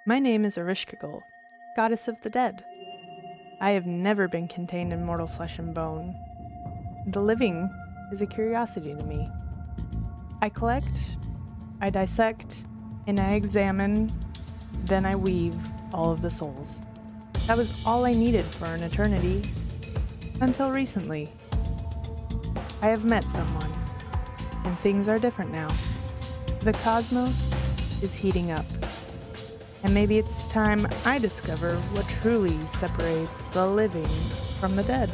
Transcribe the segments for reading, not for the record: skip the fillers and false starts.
My name is Ereshkigal, goddess of the dead. I have never been contained in mortal flesh and bone. The living is a curiosity to me. I collect, I dissect, and I examine, then I weave all of the souls. That was all I needed for an eternity. Until recently. I have met someone, and things are different now. The cosmos is heating up. And maybe it's time I discover what truly separates the living from the dead.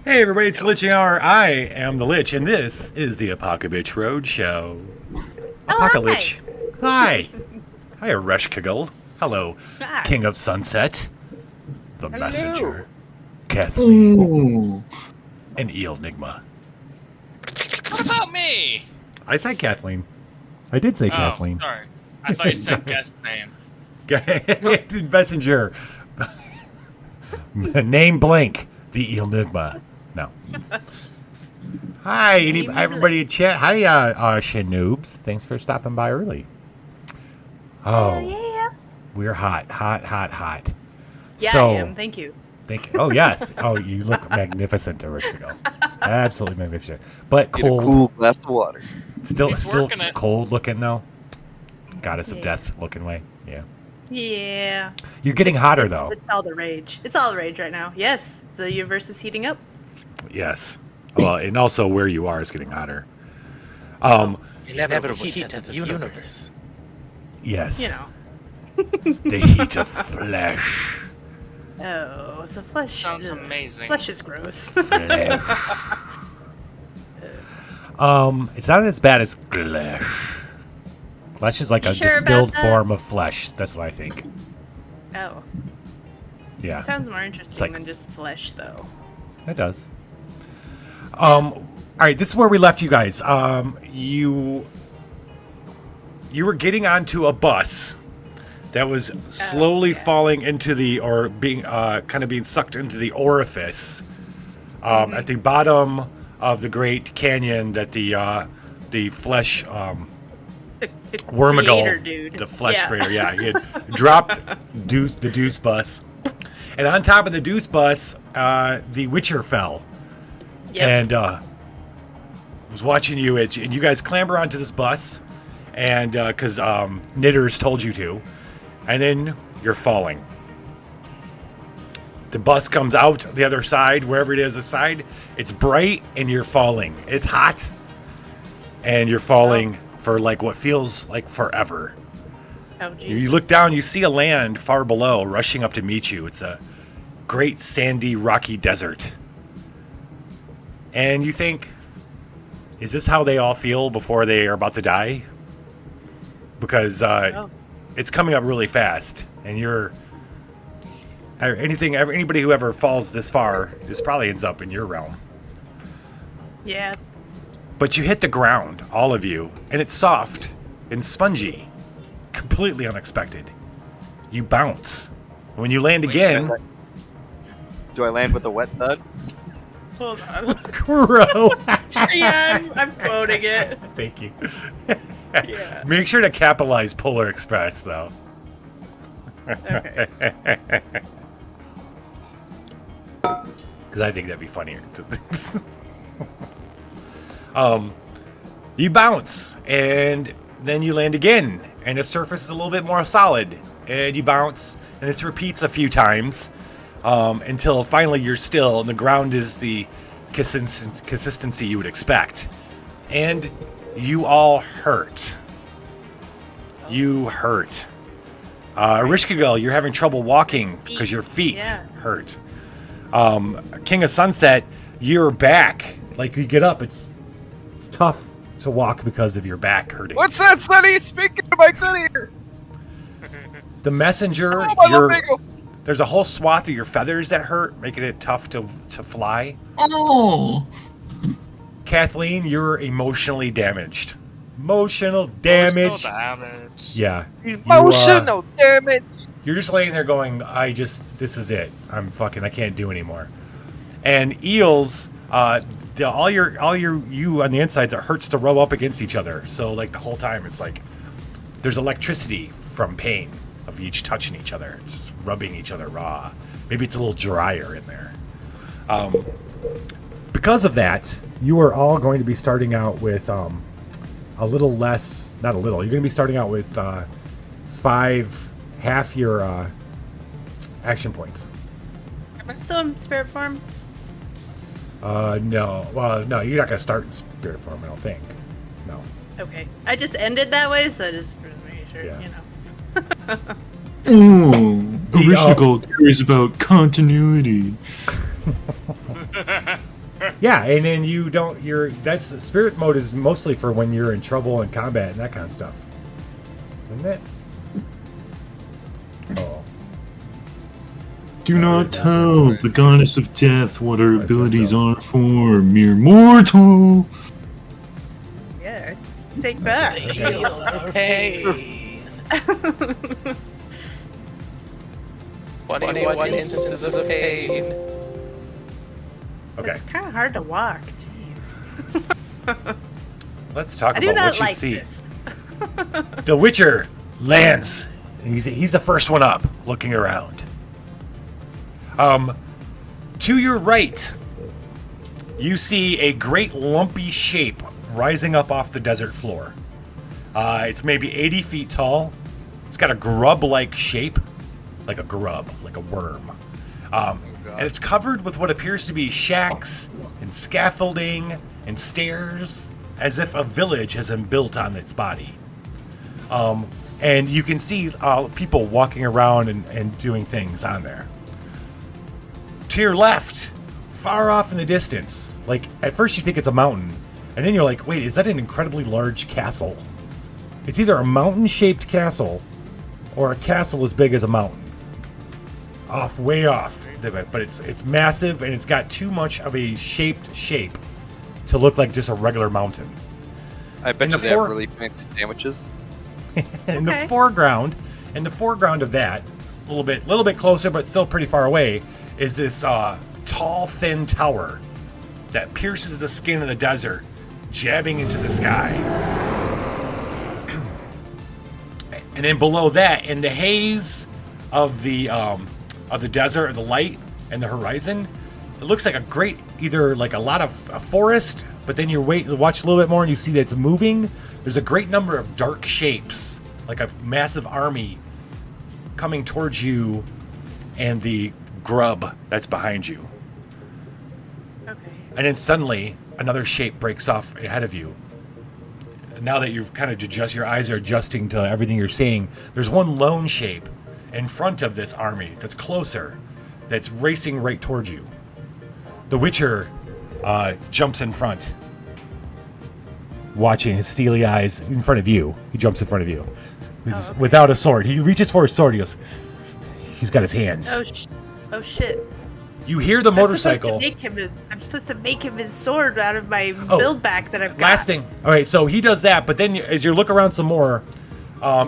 Hey everybody, it's the Liching Hour. I am the Lich, and this is the Apocabitch Roadshow. Apocabitch. Hi. Hi, Ereshkigal. Hello, Hi. King of Sunset. The Messenger. Kathleen. And Eel Nigma. What about me? I said Kathleen. I did say Kathleen. Sorry. I thought you said guest name. Messenger. Name blank. The Eel Nigma. No. Hi, everybody in chat. Hi, Shanoobs. Thanks for stopping by early. Oh, yeah. We're hot. Yeah, So, I am. Thank you. Thank you. Oh, yes. Oh, you look magnificent, Ereshkigal. Absolutely magnificent. But Get a cold. cool glass of water. Still working it. cold looking, though. Goddess of Yeah. death looking way. Yeah. Yeah. You're getting hotter, though. It's all the rage. It's all the rage right now. Yes, the universe is heating up. Yes. Well, and also where you are is getting hotter. Inevitable heat of the universe. Yes. You know. The heat of flesh. Oh, so flesh. Sounds amazing. Flesh is gross. Flesh. It's not as bad as flesh. Flesh is like You a sure about distilled that? form of flesh. That's what I think. Oh, Yeah, sounds more interesting like- than just flesh, though. it does. All right, this is where we left you guys. You were getting onto a bus that was slowly falling into the, or being kind of being sucked into the orifice at the bottom of the Great Canyon that the flesh The Wormigal, creator dude. the flesh Yeah. creator, yeah, he had dropped the Deuce bus, and on top of the Deuce bus, the Witcher fell, Yep. and was watching you, and you guys clamber onto this bus, and because Knitters told you to, and then you're falling. The bus comes out the other side, wherever it is, the side. It's bright, and you're falling. It's hot, and you're falling for like what feels like forever. Oh, Jesus. You look down, you see a land far below rushing up to meet you. It's a great sandy, rocky desert. And you think, is this how they all feel before they are about to die? Because it's coming up really fast, and anybody who ever falls this far, this probably ends up in your realm. Yeah. But you hit the ground, all of you, and it's soft and spongy. Completely unexpected. You bounce. When you land again... Do I land with a wet thud? Hold on. Crow! Yeah, I'm quoting it. Thank you. Yeah. Make sure to capitalize Polar Express, though. Okay. Because I think that'd be funnier. You bounce, and then you land again, and the surface is a little bit more solid, and you bounce, and it repeats a few times, until finally you're still, and the ground is the consistency you would expect. And you all hurt. You hurt. Ereshkigal, you're having trouble walking because your feet hurt. King of Sunset, you're back. Like, you get up, it's tough to walk because of your back hurting. What's that, Sonny? Speaking to my good ear. The messenger, there's a whole swath of your feathers that hurt, making it tough to fly. Oh. Kathleen, you're emotionally damaged. Emotional damage. Yeah. Emotional damage. You're just laying there going, this is it. I can't do anymore. And eels, all you on the insides, it hurts to rub up against each other. So like the whole time, it's like there's electricity from pain of each touching each other. It's just rubbing each other raw. Maybe it's a little drier in there. Because of that, you are all going to be starting out with a little less, not a little, you're going to be starting out with half your action points. Am I still in spirit form? No. Well, no, you're not going to start in spirit form, I don't think. No. Okay. I just ended that way, so I just was making sure, Yeah. you know. Oh, Ereshkigal cares about continuity. Yeah, and then that's spirit mode is mostly for when you're in trouble in combat and that kind of stuff. Isn't it? Oh. Do not tell the goddess of death what her abilities are for, mere mortal. Yeah. Take that. Heals are pain. 21 instances of pain. Okay. It's kind of hard to walk. Jeez. Let's talk I do about not what you like see. this. The Witcher lands. And he's the first one up, looking around. To your right, you see a great lumpy shape rising up off the desert floor. It's maybe 80 feet tall. It's got a grub-like shape, like a grub, like a worm. And it's covered with what appears to be shacks and scaffolding and stairs, as if a village has been built on its body. And you can see people walking around and doing things on there. To your left, far off in the distance, like at first you think it's a mountain, and then you're like, wait, is that an incredibly large castle? It's either a mountain-shaped castle or a castle as big as a mountain. Way off, but it's massive, and it's got too much of a shaped shape to look like just a regular mountain. I bet you they have really fancy sandwiches. In the foreground of that, a little bit closer, but still pretty far away, is this tall, thin tower that pierces the skin of the desert, jabbing into the sky. And then below that, in the haze of the desert, or the light and the horizon, it looks like a great, either like a lot of a forest, but then you watch a little bit more and you see that it's moving. There's a great number of dark shapes, like a massive army coming towards you and the grub that's behind you. Okay. And then suddenly another shape breaks off ahead of you. Now that you've kind of your eyes are adjusting to everything you're seeing, there's one lone shape in front of this army that's closer, that's racing right towards you. The Witcher jumps in front, watching his steely eyes in front of you. He jumps in front of you. Without a sword. He reaches for his sword. He's got his hands. Oh shit. You hear the motorcycle. I'm supposed to make him his sword out of my build back that I've got. Last thing. All right, so he does that, but then as you look around some more,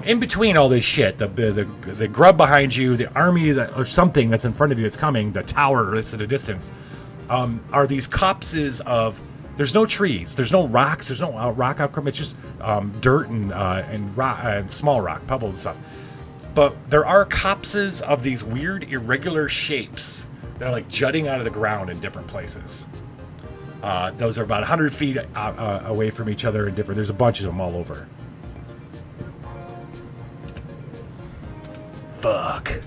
in between all this shit, the grub behind you, the army or something that's in front of you that's coming, the tower that's at a distance, are these copses of. There's no trees, there's no rocks, there's no rock outcrop. It's just dirt and rock, and small rock, pebbles and stuff. But there are copses of these weird irregular shapes that are like jutting out of the ground in different places. Those are about 100 feet away from each other and different. There's a bunch of them all over. Fuck.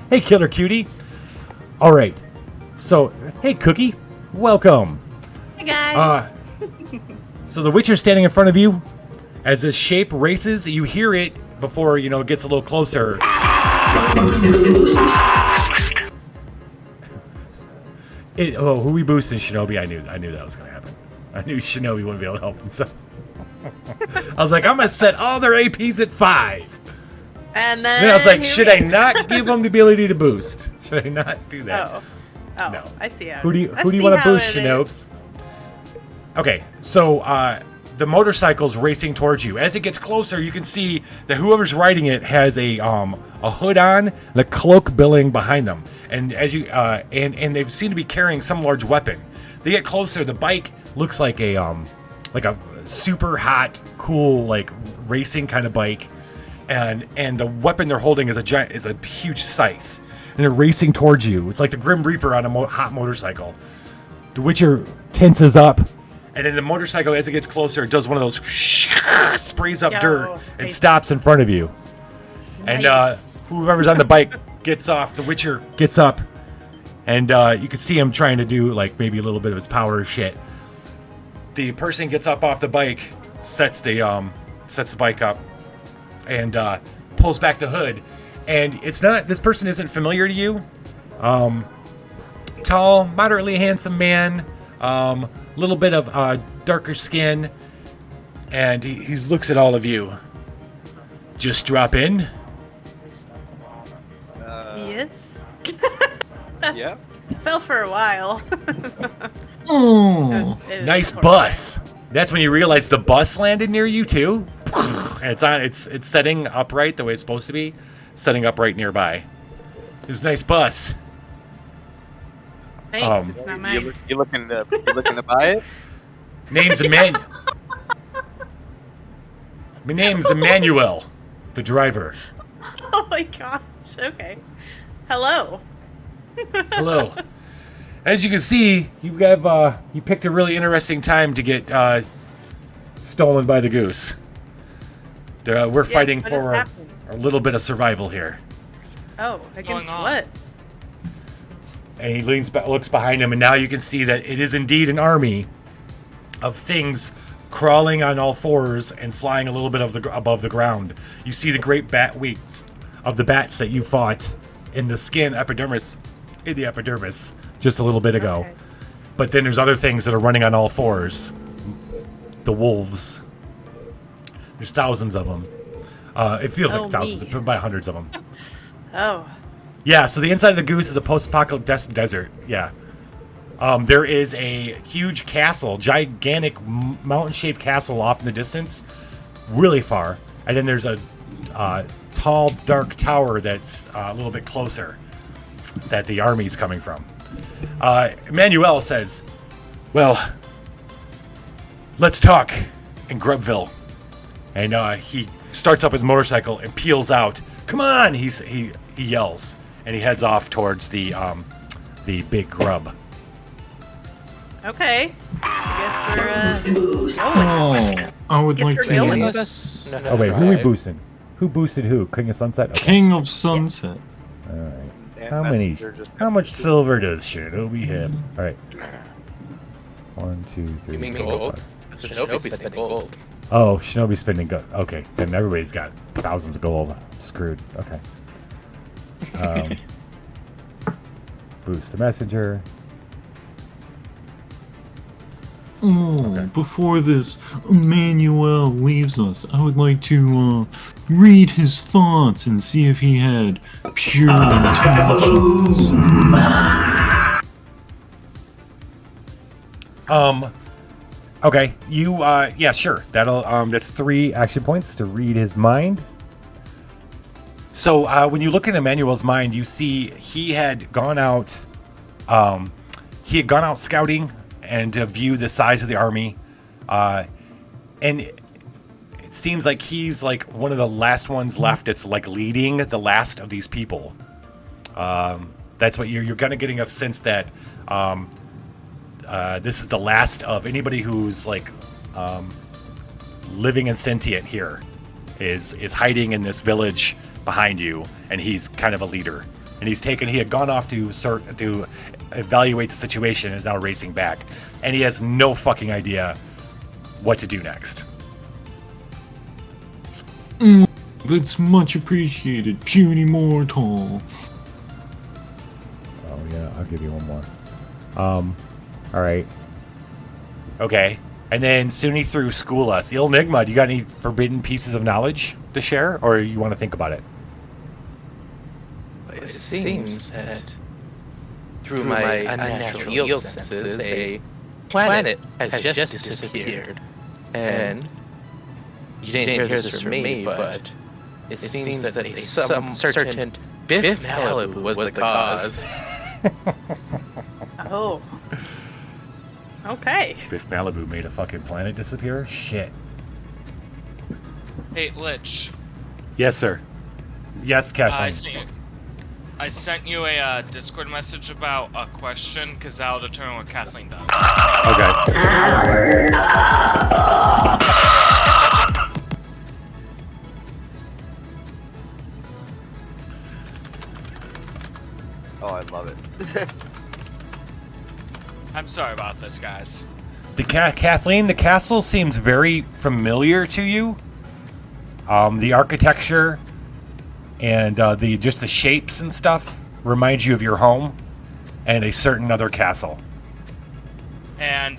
Hey, Killer Cutie. All right. So, hey, Cookie, welcome. Hey guys. So the Witcher's standing in front of you. As this shape races, you hear it before it gets a little closer. Who we boosting, Shinobi? I knew that was gonna happen. I knew Shinobi wouldn't be able to help himself. I was like, I'm gonna set all their APs at 5. And then I was like, should I not give them the ability to boost? Should I not do that? Oh, No. I see how. Who do you want to boost, Shinobes? Okay, so the motorcycle's racing towards you. As it gets closer, you can see that whoever's riding it has a hood on, the cloak billowing behind them, and as you and they seem to be carrying some large weapon. They get closer. The bike looks like a super hot, cool racing kind of bike, and the weapon they're holding is a huge scythe, and they're racing towards you. It's like the Grim Reaper on a hot motorcycle. The Witcher tenses up. And then the motorcycle, as it gets closer, it does one of those sprays up dirt and stops in front of you. Nice. And whoever's on the bike gets off. The Witcher gets up, and you can see him trying to do maybe a little bit of his power shit. The person gets up off the bike, sets the bike up, and pulls back the hood. And this person isn't familiar to you. Tall, moderately handsome man. Little bit of darker skin, and he looks at all of you. Just drop in. Yes. Yeah. Fell for a while. Oh, It was Nice horrible. bus. That's when you realize the bus landed near you too, and it's setting upright the way it's supposed to be, setting up right nearby. This nice bus. Thanks. It's not mine. You looking to buy it? Name's My name's Emmanuel, the driver. Oh my gosh. Okay. Hello. Hello. As you can see, you picked a really interesting time to get stolen by the Goose. We're fighting what has for happened? a little bit of survival here. Oh, against on? what? And he looks behind him, and now you can see that it is indeed an army of things crawling on all fours and flying a little bit above the ground. You see the great bat wings of the bats that you fought in the epidermis just a little bit ago. Okay. But then there's other things that are running on all fours. The wolves. There's thousands of them. It feels like thousands, by hundreds of them. Oh. Yeah, so the inside of the Goose is a post-apocalyptic desert. Yeah. There is a huge castle, gigantic mountain-shaped castle off in the distance, really far. And then there's a tall, dark tower that's a little bit closer that the army's coming from. Emmanuel says, well, let's talk in Grubville. And he starts up his motorcycle and peels out. Come on, he yells. And he heads off towards the big grub. Okay. I guess we're going. I would Guess like we're to going. meet Oh, wait, who are we boosting? Who boosted who? King of Sunset? Okay. King of Sunset. All right. Damn, How much silver does Shinobi have? All right. 1, 2, 3. You mean 4, gold? 5. Shinobi's spending gold. Oh, Shinobi's spending gold. Okay, then everybody's got thousands of gold. Screwed. Okay. Boost the messenger. Before this Emmanuel leaves us, I would like to read his thoughts and see if he had pure intentions. Okay, you yeah, sure. That's 3 action points to read his mind. So when you look at Emmanuel's mind, you see he had gone out scouting and to view the size of the army, and it seems like he's like one of the last ones left that's like leading the last of these people. That's what you're kind of getting a sense that this is the last of anybody who's like living and sentient here is hiding in this village behind you, and he's kind of a leader and he had gone off to evaluate the situation and is now racing back, and he has no fucking idea what to do next. That's much appreciated, puny mortal. Oh yeah, I'll give you one more. All right. Okay. And then Suni threw school us. Il Nigma, do you got any forbidden pieces of knowledge to share, or you want to think about it? It seems that through my unnatural yield senses, a planet has just disappeared. And you didn't hear this from me, but it seems that some certain Biff Malibu was the cause. Oh. Okay. Biff Malibu made a fucking planet disappear? Shit. Hey, Lich. Yes, sir. Yes, Kathleen. I sent you a Discord message about a question, because that'll determine what Kathleen does. Okay. Oh, I love it. I'm sorry about this, guys. Kathleen, the castle seems very familiar to you. The architecture and the shapes and stuff remind you of your home and a certain other castle. And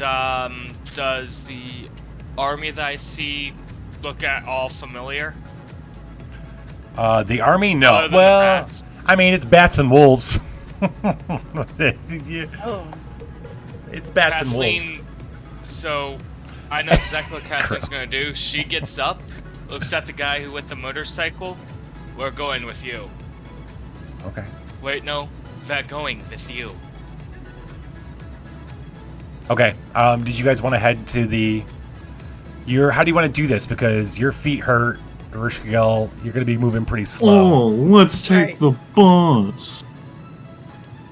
does the army that I see look at all familiar? The army, no. Other than the Well, bats? I mean, it's bats and wolves. Yeah. Oh. It's bats and wolves. Kathleen, so I know exactly what Kathleen's gonna do. She gets up, looks at the guy who with the motorcycle. We're going with you. Okay. Wait, no, they're going with you. Okay. Did you guys want to head to the? How do you want to do this? Because your feet hurt, Ereshkigal. You're going to be moving pretty slow. Oh, let's take the bus.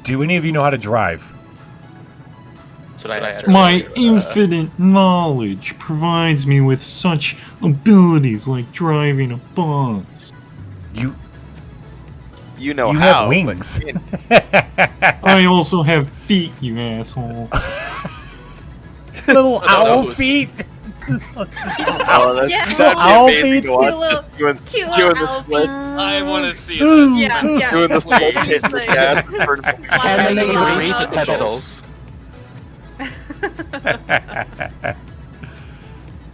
Do any of you know how to drive? That's what I asked My earlier. infinite knowledge provides me with such abilities like driving a bus. You know You how. have wings. I also have feet, you asshole. Little owl Those. feet. Oh, that's, Yeah. that'd be Owl amazing feet. to watch. Cute little- Just doing Cute the little splits. elf. I want to see this. Yeah, yeah. Doing the Please. splits hit the gas. and turning the- And then you Flying reach around. the pedals.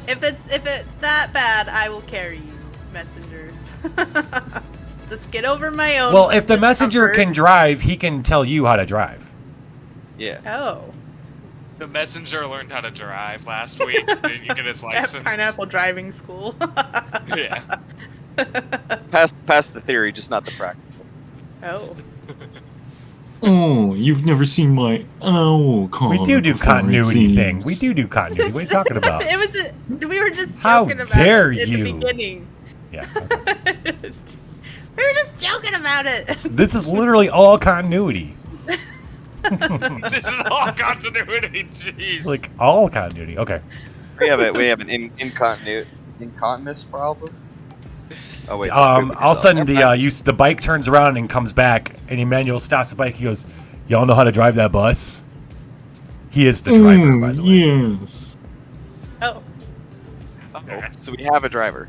If it's that bad, I will carry you, messenger. Just get over my own. Well, if the messenger discomfort. can drive, he can tell you how to drive. Yeah. Oh. The messenger learned how to drive last week. Didn't you get his At license? Pineapple Driving School. Yeah. Pass the theory, just not the practical. Oh. Oh, you've never seen my owl comic We do before, it continuity seems. thing. We do continuity. What are you talking about? It was. We were just How joking about dare it in you. the beginning. Yeah. Okay. We were just joking about it. This is literally all continuity. This is all continuity. Jeez. Like all continuity. Okay. We have an incontinence problem. Oh wait. All of a sudden the bike turns around and comes back, and Emmanuel stops the bike. He goes, "Y'all know how to drive that bus?" He is the driver, by the way. Yes. Oh. So we have a driver.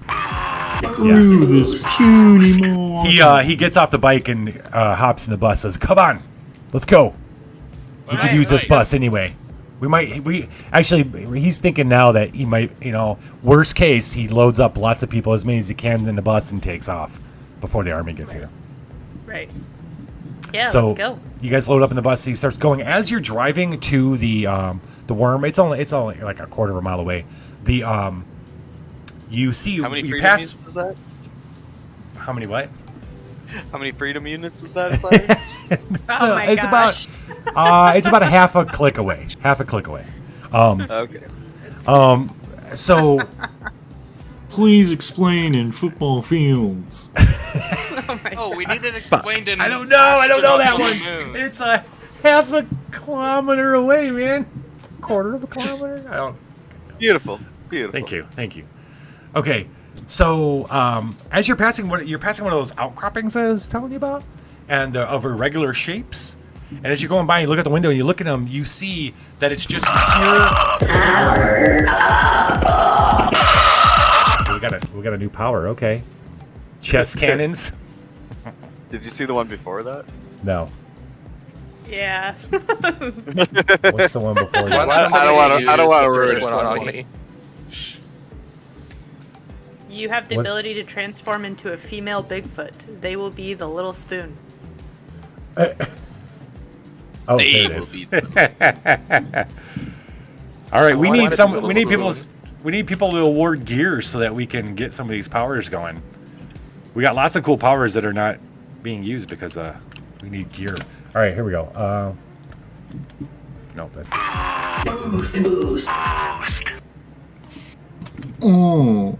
Through this puny mortal. He gets off the bike and hops in the bus. Says, "Come on, let's go. We could use this bus anyway. He's thinking now that he might, worst case, he loads up lots of people, as many as he can in the bus, and takes off before the army gets here. Right. Yeah. So Let's go. you guys load up in the bus. He starts going. As you're driving to the worm, it's only like a quarter of a mile away. You see How many you freedom pass. units is that? How many what? How many freedom units is that inside? Oh my it's gosh. it's about a half a click away. Okay. So Please explain in football fields. Oh, we need it explained in. I don't know that Astronauts on one. the Moon. It's a half a kilometer away, man. Quarter of a kilometer. I don't. Beautiful. Thank you. Okay, so as you're passing one of those outcroppings I was telling you about, and of irregular shapes. And as you're going by, you look at the window and you look at them, you see that it's just pure. We got a new power. Okay, chest cannons. Did you see the one before that? No. Yeah. What's the one before that? I don't want to ruin it. You have the What? ability to transform into a female Bigfoot. They will be the little spoon. Oh, there it is. All right, we need people to award gear so that we can get some of these powers going. We got lots of cool powers that are not being used because we need gear. All right, here we go. No, that's Oh,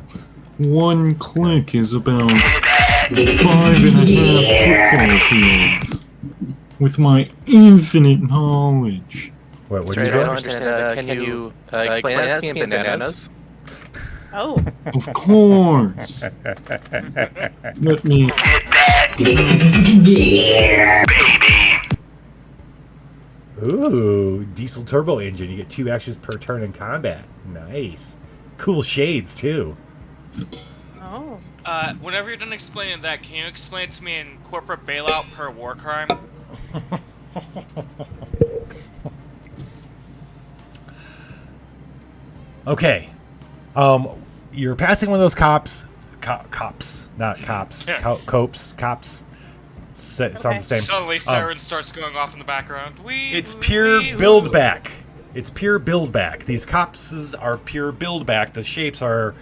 1 click is about 5.5 football fields. With my infinite knowledge. what Sorry, you I don't got? understand. Can you explain that to me in bananas? Oh. Of course. Let me. Ooh, diesel turbo engine. You get 2 actions per turn in combat. Nice. Cool shades too. Oh. Whenever you're done explaining that, can you explain it to me in corporate bailout per war crime? Okay. You're passing one of those cops. Cops, not cops. Yeah. Cops. Cops. Sounds the same. Suddenly, siren starts going off in the background. It's pure build back. It's pure build back. These cops are pure build back. The shapes are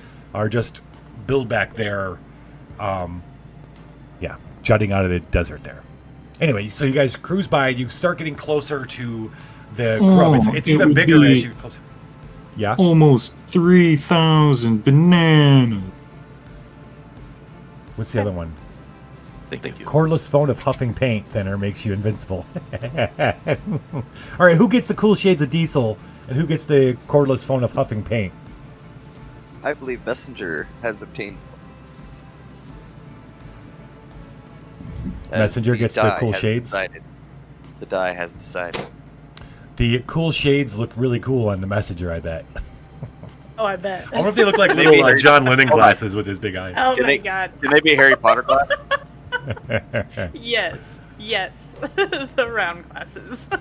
just build back there. Yeah, jutting out of the desert there. Anyway, so you guys cruise by. You start getting closer to the grub. It's even bigger as you closer. Yeah. Almost 3,000 bananas. What's the other one? Thank you. Cordless phone of huffing paint thinner makes you invincible. All right, who gets the cool shades of diesel and who gets the cordless phone of huffing paint? I believe Messenger has obtained. Messenger gets the cool has shades? decided. The die has decided. The cool shades look really cool on the Messenger, I bet. Oh, I bet. I wonder if they look like Maybe little Harry John Lennon Potter. glasses with his big eyes. Oh Can my they- god. Can they be Harry Potter glasses? Yes. Yes. The round glasses. There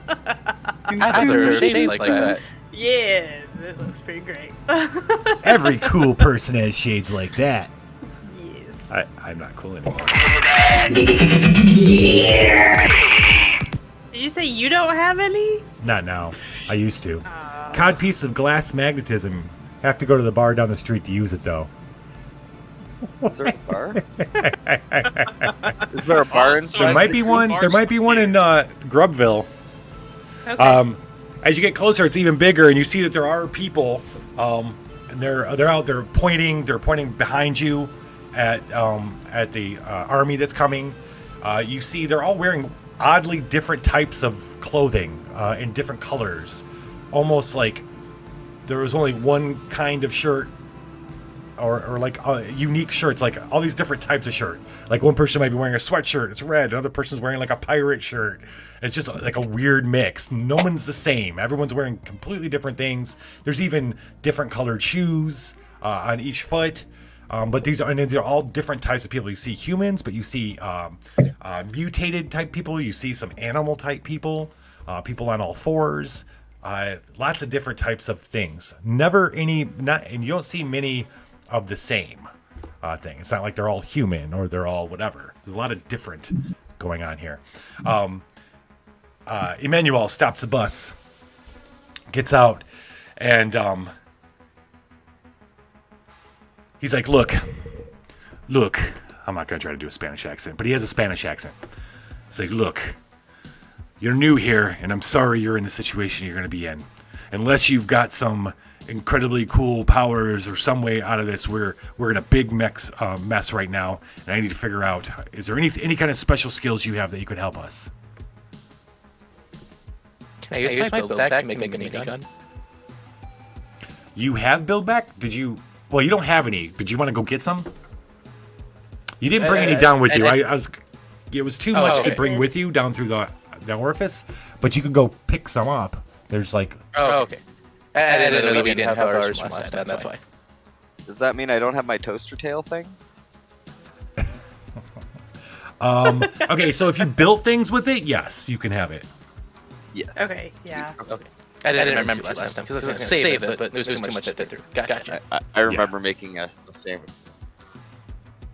are shades like that. Yeah, it looks pretty great. Every cool person has shades like that. Yes. I'm not cool anymore. Did you say you don't have any? Not now. I used to. Codpiece of glass magnetism. Have to go to the bar down the street to use it, though. Is there a bar? Is there a bar in? There might be one. There might be one in Grubville. Okay. As you get closer, it's even bigger, and you see that there are people, and they're out there pointing. They're pointing behind you at the army that's coming. You see they're all wearing oddly different types of clothing in different colors, almost like there was only one kind of shirt. Or like unique shirts, like all these different types of shirt. Like one person might be wearing a sweatshirt, it's red. Another person's wearing like a pirate shirt. It's just like a weird mix. No one's the same. Everyone's wearing completely different things. There's even different colored shoes on each foot. But these are all different types of people. You see humans, but you see mutated type people. You see some animal type people, people on all fours. Lots of different types of things. And you don't see many of the same thing. It's not like they're all human or they're all whatever. There's a lot of different going on here. Emmanuel stops the bus, gets out, and he's like, look, I'm not going to try to do a Spanish accent, but he has a Spanish accent. He's like, look, you're new here, and I'm sorry you're in the situation you're going to be in. Unless you've got some incredibly cool powers or some way out of this, we're in a big mess right now, and I need to figure out, is there any kind of special skills you have that you could help us? Can I use my build back to make a minigun? You have build back? Did you? Well, you don't have any. Did you want to go get some? You didn't bring any down with you. I was. it was too much to okay. bring with you down through the orifice, but you could go pick some up. There's like, Oh, okay. I didn't know we didn't have ours from last time, that's why. Does that mean I don't have my toaster tail thing? okay, so if you built things with it, yes, you can have it. Yes. Okay, yeah. Okay. I didn't remember last time because I was going to save it, but there was too much to fit through. Gotcha. I remember making a sandwich.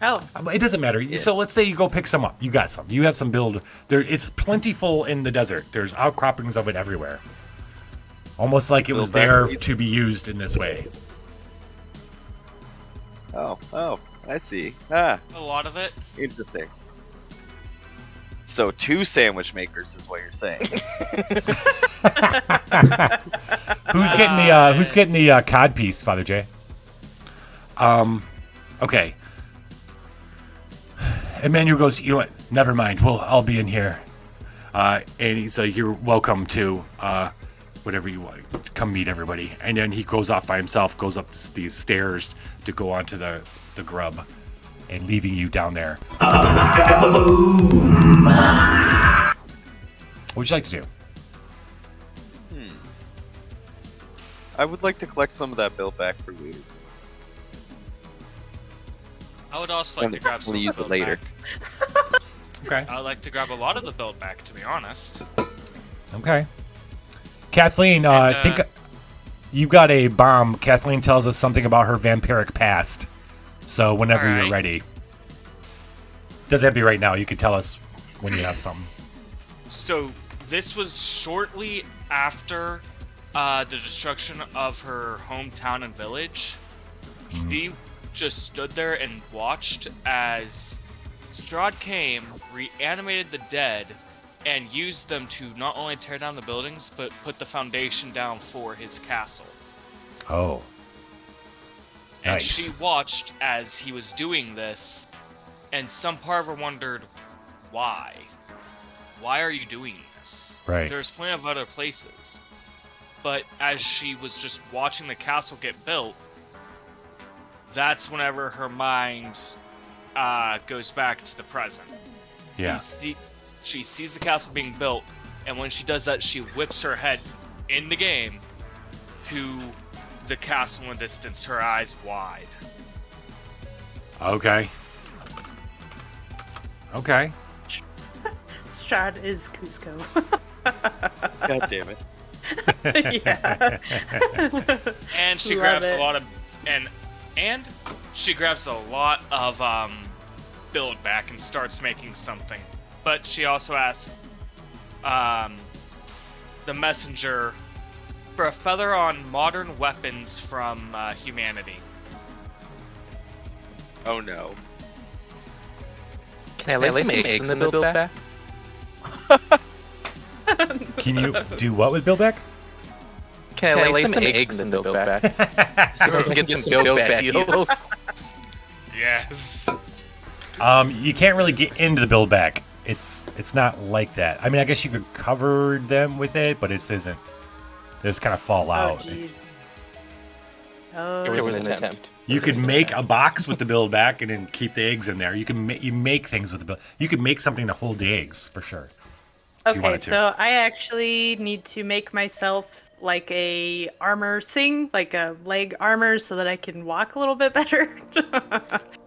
Oh, It doesn't matter. So let's say you go pick some up. You got some. You have some build. There, it's plentiful in the desert. There's outcroppings of it everywhere. Almost like it was there to be used in this way. Oh, I see. Ah, A lot of it. interesting. So 2 sandwich makers is what you're saying. Who's getting the cod piece, Father J? Okay. Emmanuel goes, you know what? Never mind. Well, I'll be in here. And he's like, you're welcome to whatever you want. Come meet everybody. And then he goes off by himself, goes up these stairs to go onto the grub, and leaving you down there. What would you like to do? I would like to collect some of that built back for loot. I would also like to grab some of the build later. back. Okay. I would like to grab a lot of the build back, to be honest. Okay. Kathleen, I think you got a bomb. Kathleen tells us something about her vampiric past. So whenever you're ready. Doesn't have to be right now. You can tell us when you have something. So this was shortly after the destruction of her hometown and village. She just stood there and watched as Strahd came, reanimated the dead, and used them to not only tear down the buildings, but put the foundation down for his castle. Oh. And Nice. she watched as he was doing this, and some part of her wondered, why? Why are you doing this? Right. There's plenty of other places. But as she was just watching the castle get built, that's whenever her mind goes back to the present. Yeah. She sees the castle being built, and when she does that, she whips her head in the game to the castle in the distance, her eyes wide. Okay. Okay. Strahd is Cusco. God damn it. Yeah. And she Love grabs it. a lot of and she grabs a lot of build back and starts making something. But she also asks the messenger for a feather on modern weapons from humanity. Oh no. Can I lay some eggs in the build back? Can you do what with Billback? Can I lay some eggs in the build back? So we can get some build back deals. Yes. You can't really get into the Buildback. It's not like that. I mean, I guess you could cover them with it, but it isn't. They just kind of fall out. jeez. It was an attempt. You could make a box with the Buildback and then keep the eggs in there. You can you make things with the build. You could make something to hold the eggs for sure. If you Okay, wanted to. so I actually need to make myself like a armor thing, like a leg armor, so that I can walk a little bit better.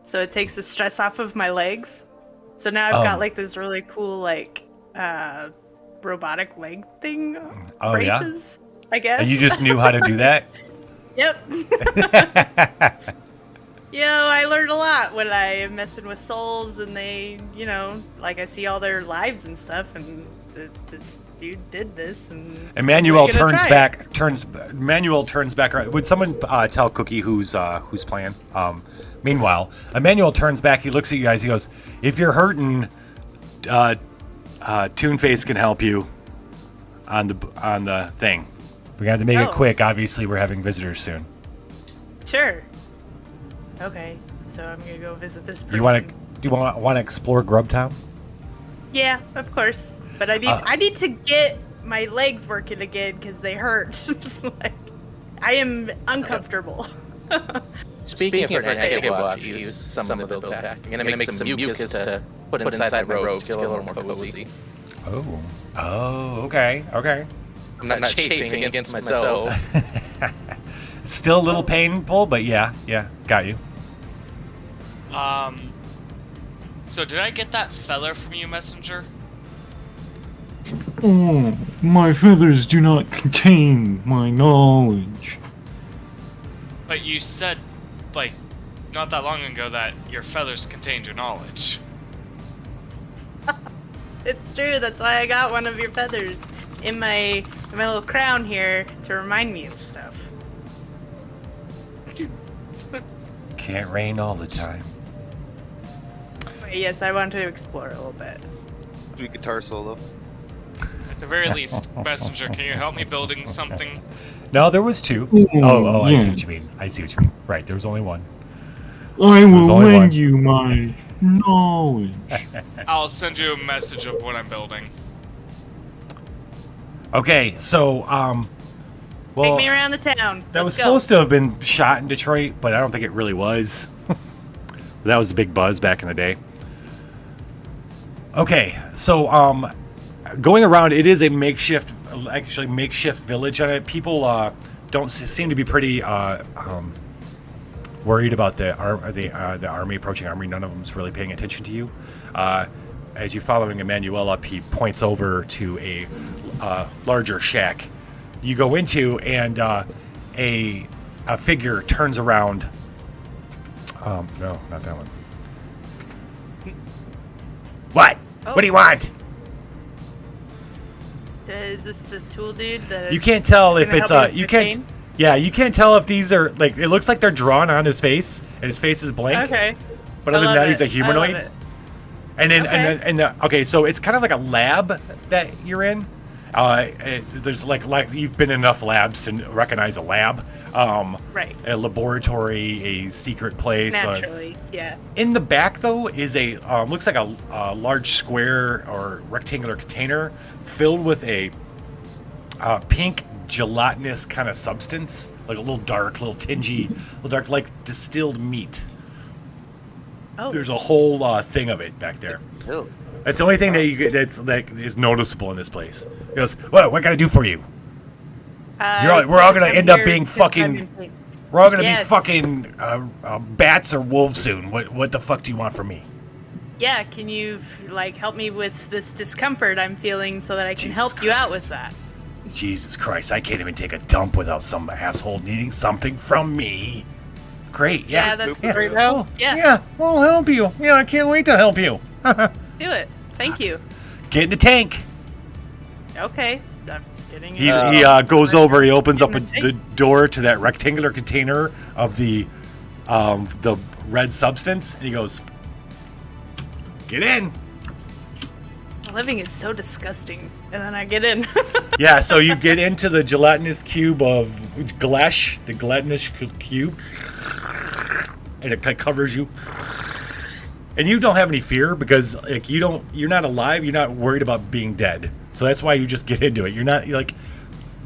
So it takes the stress off of my legs. So now I've got like this really cool like robotic leg thing. Oh, yeah? Braces, I guess. And you just knew how to do that? Yep. I learned a lot when I am messing with souls, and they, like I see all their lives and stuff, and this dude did this, and Emmanuel I'm just gonna turns try back. it. Emmanuel turns back around. Would someone tell Cookie who's playing? Meanwhile, Emmanuel turns back. He looks at you guys. He goes, "If you're hurting, Toonface can help you on the thing. We have to make it quick. Obviously, we're having visitors soon. Sure. Okay, so I'm gonna go visit this person. Do you want to explore Grubtown? Yeah, of course. But I need to get my legs working again because they hurt. Like, I am uncomfortable. Speaking of negative use, some of the build pack, I'm gonna make some mucus to put inside my robes to get a little more cozy. Oh, okay. I'm not chafing against myself. Still a little painful, but yeah, got you. So did I get that feather from you, messenger? Oh, my feathers do not contain my knowledge. But you said, like, not that long ago that your feathers contained your knowledge. It's true. That's why I got one of your feathers in my little crown here to remind me of stuff. Can't rain all the time. Yes, I want to explore a little bit. Do guitar solo. At the very least, messenger, can you help me building something? No, there was 2. Oh, I see what you mean. Right, there was only 1. I will lend you my knowledge. I'll send you a message of what I'm building. Okay, so well, Take me around the town. that was Let's go. supposed to have been shot in Detroit, but I don't think it really was. That was the big buzz back in the day. Okay, so going around, it is a makeshift village on it. People don't seem to be pretty worried about the army, approaching army. None of them's really paying attention to you. As you're following Emmanuel up, he points over to a larger shack you go into, and a figure turns around. No, not that one. What? Oh. What do you want? Is this the tool dude? That You can't tell if gonna it's help me you with can't. pain? Yeah, you can't tell if these are like. It looks like they're drawn on his face, and his face is blank. Okay. But I other than love that, he's a it. I humanoid. love it. And then, Okay. okay, so it's kind of like a lab that you're in. There's like you've been in enough labs to recognize a lab. Right. A laboratory, a secret place. Naturally, yeah. In the back, though, is a looks like a large square or rectangular container filled with a pink gelatinous kind of substance, like a little dark, like distilled meat. Oh. There's a whole thing of it back there. Ew. That's the only thing that's like is noticeable in this place. He goes, "What can I do for you? We're all gonna end up being fucking. We're all gonna be fucking bats or wolves soon. What the fuck do you want from me?" Yeah, can you like help me with this discomfort I'm feeling so that I can Jesus help you out Christ. with that? Jesus Christ, I can't even take a dump without some asshole needing something from me. Great, yeah. Yeah, that's yeah. great. Oh, Yeah. yeah, I'll help you. Yeah, I can't wait to help you. Do it. Thank you. Get in the tank. Okay. I'm getting He it. goes over. He opens up In the the door to that rectangular container of the red substance, and he goes, "Get in." Living is so disgusting. And then I get in. Yeah, so you get into the gelatinous cube of Glesh, the gelatinous cube, and it covers you. And you don't have any fear because like you're not alive. You're not worried about being dead. So that's why you just get into it. You're like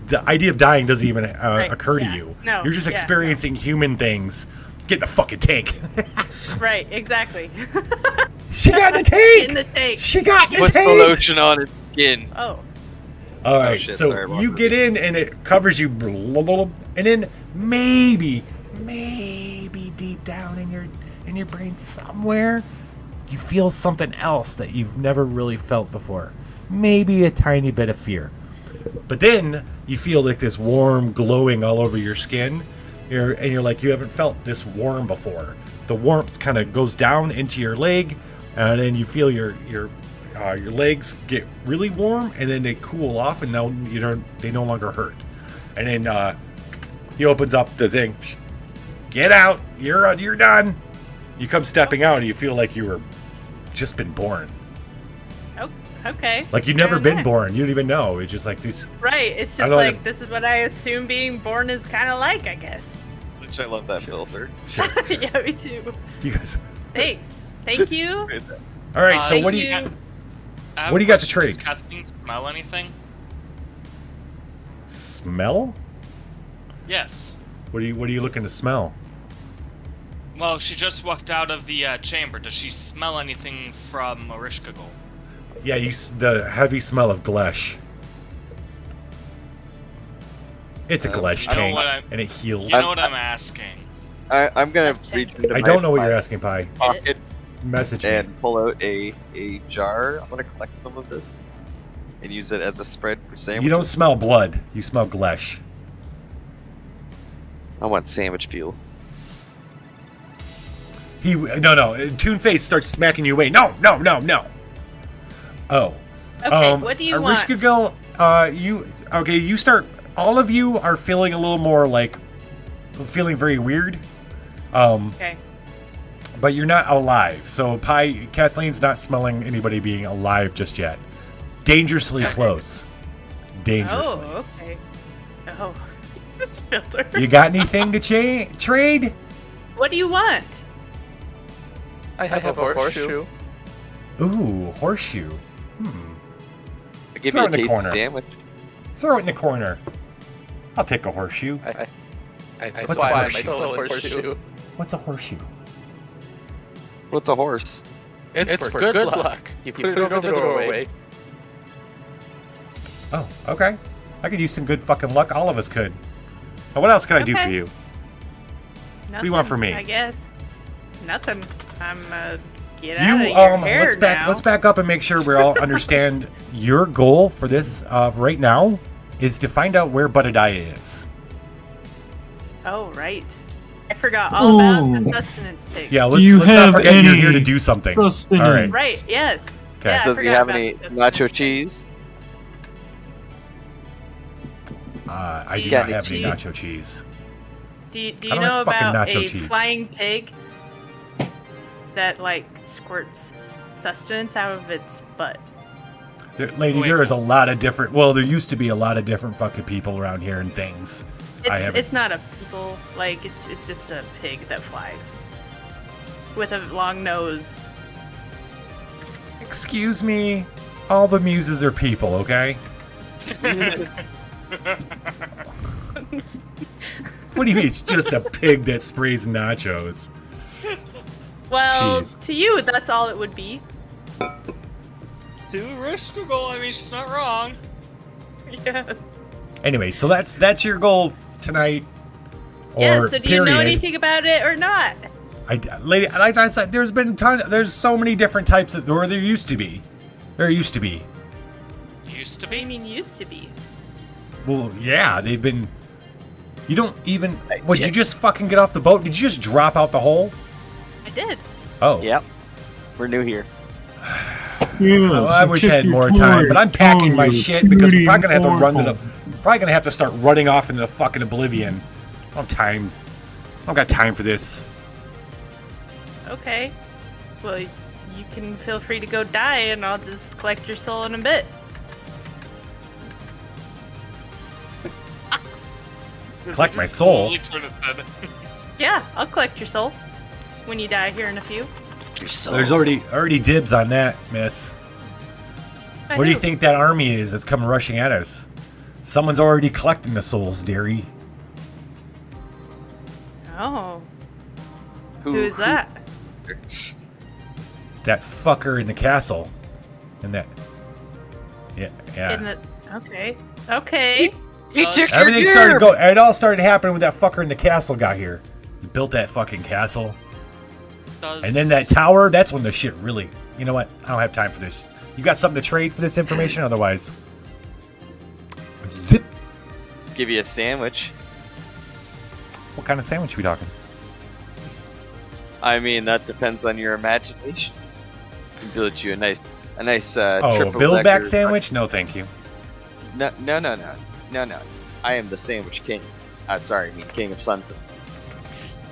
the idea of dying doesn't even occur to you. No, You're just yeah, experiencing human things. Get in the fucking tank. Right, exactly. She got in the tank. In the tank. She got in the Puts the tank. lotion on its skin. Oh. All right, shit, so sorry, you Walker. get in and it covers you, and then maybe deep down in your brain somewhere, you feel something else that you've never really felt before. Maybe a tiny bit of fear, but then you feel like this warm glowing all over your skin. You're like you haven't felt this warm before. The warmth kind of goes down into your leg, and then you feel your legs get really warm, and then they cool off, and now they no longer hurt. And then he opens up the thing. Get out! You're done. You come stepping out, and you feel like you were just been born. Oh, okay. Like you've never Fair been enough. born. You don't even know. It's just like these. Right. It's I just don't like know. this is what I assume being born is kind of like, I guess. Which I love that filter. Sure. Yeah, me too. You guys. Thanks. Thank you. All right. So Thank what do you? you. I have what do you a got to question. trade? Does Kathleen smell anything? Smell? Yes. What are you looking to smell? Well, she just walked out of the chamber. Does she smell anything from Ereshkigal? Yeah, the heavy smell of Glesh. It's a Glesh I know tank, what I'm- and it heals. You know what I'm asking? I'm gonna reach into I my, don't know what my you're asking, Pi. pocket Message me. and pull out a jar. I'm gonna collect some of this and use it as a spread for sandwiches. You don't smell blood. You smell Glesh. I want sandwich fuel. No. Toonface starts smacking you away. No. Oh. Okay, what do you want? Ereshkigal, you start. All of you are feeling a little more feeling very weird. Okay. But you're not alive. So Kathleen's not smelling anybody being alive just yet. Dangerously close. Dangerously. Oh, okay. Oh, this filter. You got anything to trade? What do you want? I have a horseshoe. Ooh, horseshoe. I give Throw you it a in the tasty corner. sandwich. Throw it in the corner. I'll take a horseshoe. That's What's why a I horseshoe? stole a horseshoe. What's a horseshoe? What's a horse? It's for good luck. You put it over the doorway. Oh, okay. I could use some good fucking luck. All of us could. Now, what else can I do for Okay. you? Nothing, do you want from me? I guess. Nothing. I'm get You out of your hair let's back up and make sure we all understand your goal for this right now is to find out where Buddiah is. Oh, right. I forgot all about the Ooh. sustenance pig. Yeah, Do let's you not have forget you're here any to do something. sustenance? All right. Right, yes. Okay. Yeah, I Does he forgot have about any the sustenance nacho pig. cheese? I do You not got have any cheese? nacho cheese. Do you I don't know have fucking about nacho a cheese. flying pig that squirts sustenance out of its butt? Lady, there is a lot of different. Well, there used to be a lot of different fucking people around here and things. It's not a people, it's just a pig that flies with a long nose. Excuse me. All the muses are people, okay? What do you mean? It's just a pig that sprays nachos. Well, Jeez. to you, that's all it would be. To Ereshkigal, I mean, she's not wrong. Yeah. Anyway, so that's your goal tonight. Or Yeah. So do you know period. anything about it or not? Lady, like I said, there's so many different types of, or there used to be. Used to What do be. you mean used to be? Well, yeah, they've been. You don't even. Would you just fucking get off the boat? Did you just drop out the hole? I did. Oh. Yep. We're new here. Yes, Well, I wish I had more time, but I'm packing my shit because we're probably gonna have to run to the. Probably gonna have to start running off into the fucking oblivion. I don't have time. I don't got time for this. Okay. Well, you can feel free to go die, and I'll just collect your soul in a bit. Collect my soul. Holy crap, said. Yeah, I'll collect your soul when you die here in a few. Your soul. There's already dibs on that, miss. By What do you who? think that army is that's coming rushing at us? Someone's already collecting the souls, dearie. Oh, who is that? That fucker in the castle. And that. Yeah. In the okay. He took Everything your started gear! go. It all started happening when that fucker in the castle got here. He built that fucking castle. And then that tower, that's when the shit really. You know what? I don't have time for this. You got something to trade for this information? Otherwise. Zip. Give you a sandwich. What kind of sandwich are we talking? I mean, that depends on your imagination. You can build you a nice Oh, triple build back decker- sandwich? No, thank you. No. I am the sandwich king. King of Sunset.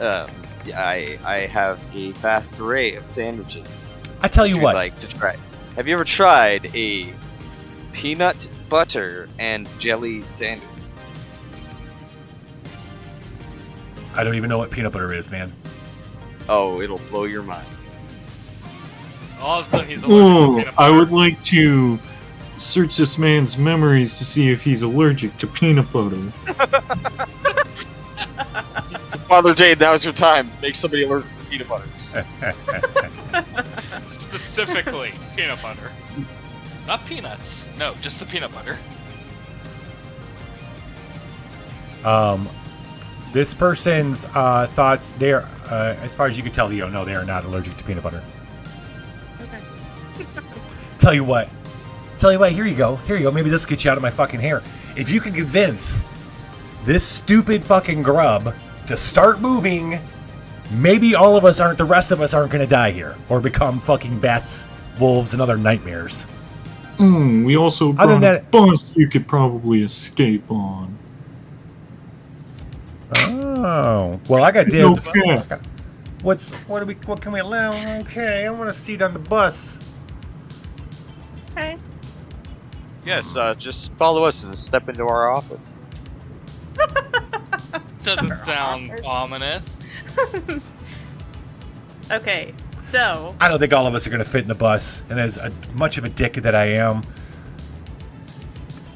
I have a vast array of sandwiches. I tell you you'd what. like to try. Have you ever tried a peanut butter and jelly sandwich? I don't even know what peanut butter is, man. Oh, it'll blow your mind. Also, he's allergic to Oh, peanut I butter. would like to search this man's memories to see if he's allergic to peanut butter. Father Jade, now's your time. Make somebody allergic to peanut butter. Specifically, peanut butter. Not peanuts. No, just the peanut butter. This person's thoughts, they're, as far as you can tell, Leo, no, they are not allergic to peanut butter. Okay. Tell you what, here you go. Maybe this will get you out of my fucking hair. If you can convince this stupid fucking grub to start moving, maybe the rest of us aren't going to die here or become fucking bats, wolves, and other nightmares. We also brought a bus you could probably escape on. Oh, well, I got dibs. Okay. What can we allow? Okay, I want a seat on the bus. Okay. Yes, just follow us and step into our office. Doesn't sound ominous. Okay, so I don't think all of us are going to fit in the bus, and as much of a dick that I am,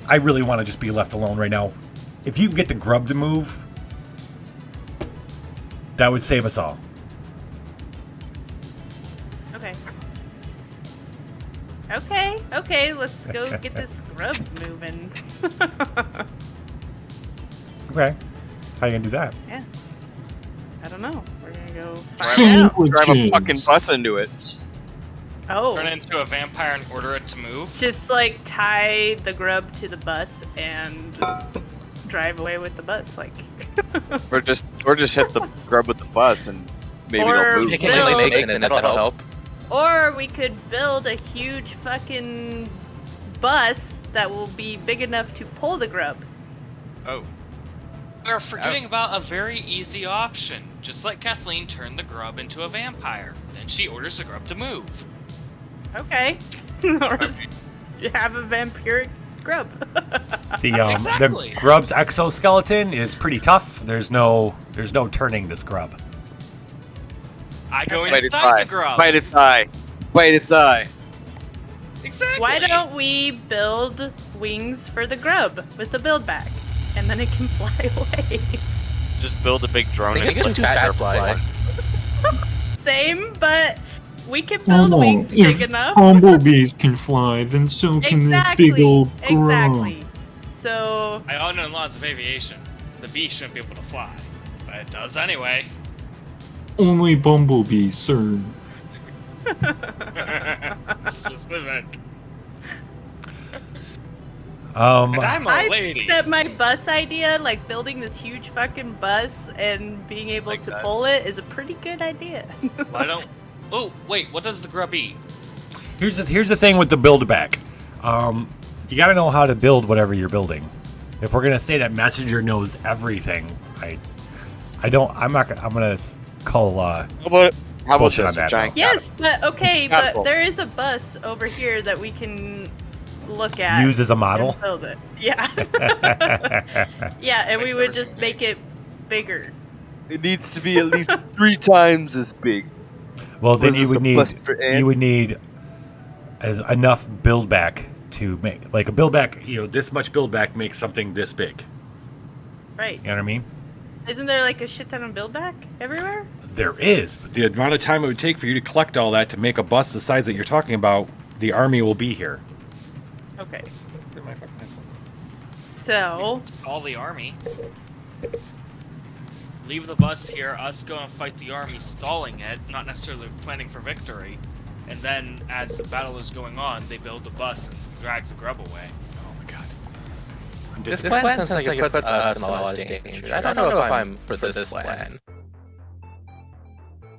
I really want to just be left alone right now. If you can get the grub to move, that would save us all. Okay, let's go get this grub moving. Okay. How you gonna do that? Yeah. I don't know. We're gonna go find out. Drive a fucking bus into it. Oh. Turn into a vampire and order it to move. Just like tie the grub to the bus and drive away with the bus, like. or just hit the grub with the bus and maybe Or don't move. That'll help. Or we could build a huge fucking bus that will be big enough to pull the grub. Oh. We're forgetting about a very easy option. Just let Kathleen turn the grub into a vampire. Then she orders the grub to move. Okay. Or you have a vampiric grub. Exactly. The grub's exoskeleton is pretty tough. There's no turning this grub. I go Bite its inside eye. the grub. Bite its eye. Bite its eye. Exactly. Why don't we build wings for the grub with the build back? And then it can fly away. Just build a big drone and it's too fat to fly. Same, but we can build wings big enough. Bumblebees can fly, then so can this big old grub. Exactly. So I own in laws of aviation. The bee shouldn't be able to fly, but it does anyway. Only bumblebees, sir. Specific. And Um, I'm a I lady. think that my bus idea, like building this huge fucking bus and being able to pull it, is a pretty good idea. Why don't? Oh wait, what does the grub eat? here's the thing with the build-a-back. You got to know how to build whatever you're building. If we're gonna say that Messenger knows everything, I'm gonna call How about bullshit this? on that, Giant Yes, but okay, Catapult. but there is a bus over here that we can look at. use as a model. and build it. Yeah. Yeah, and we would just make it bigger. It needs to be at least 3 times as big. Well, then Was you this would a bus for ants? need as enough build back to make like a build back. This much build back makes something this big. Right. You know what I mean? Isn't there like a shit ton of build back everywhere? There is, but the amount of time it would take for you to collect all that to make a bus the size that you're talking about, the army will be here. Okay. So All the army. Leave the bus here. Us go and fight the army, stalling it, not necessarily planning for victory. And then, as the battle is going on, they build the bus and drag the grub away. Oh my god! This plan sounds like it puts us in a lot of danger. I don't know if I'm for this plan.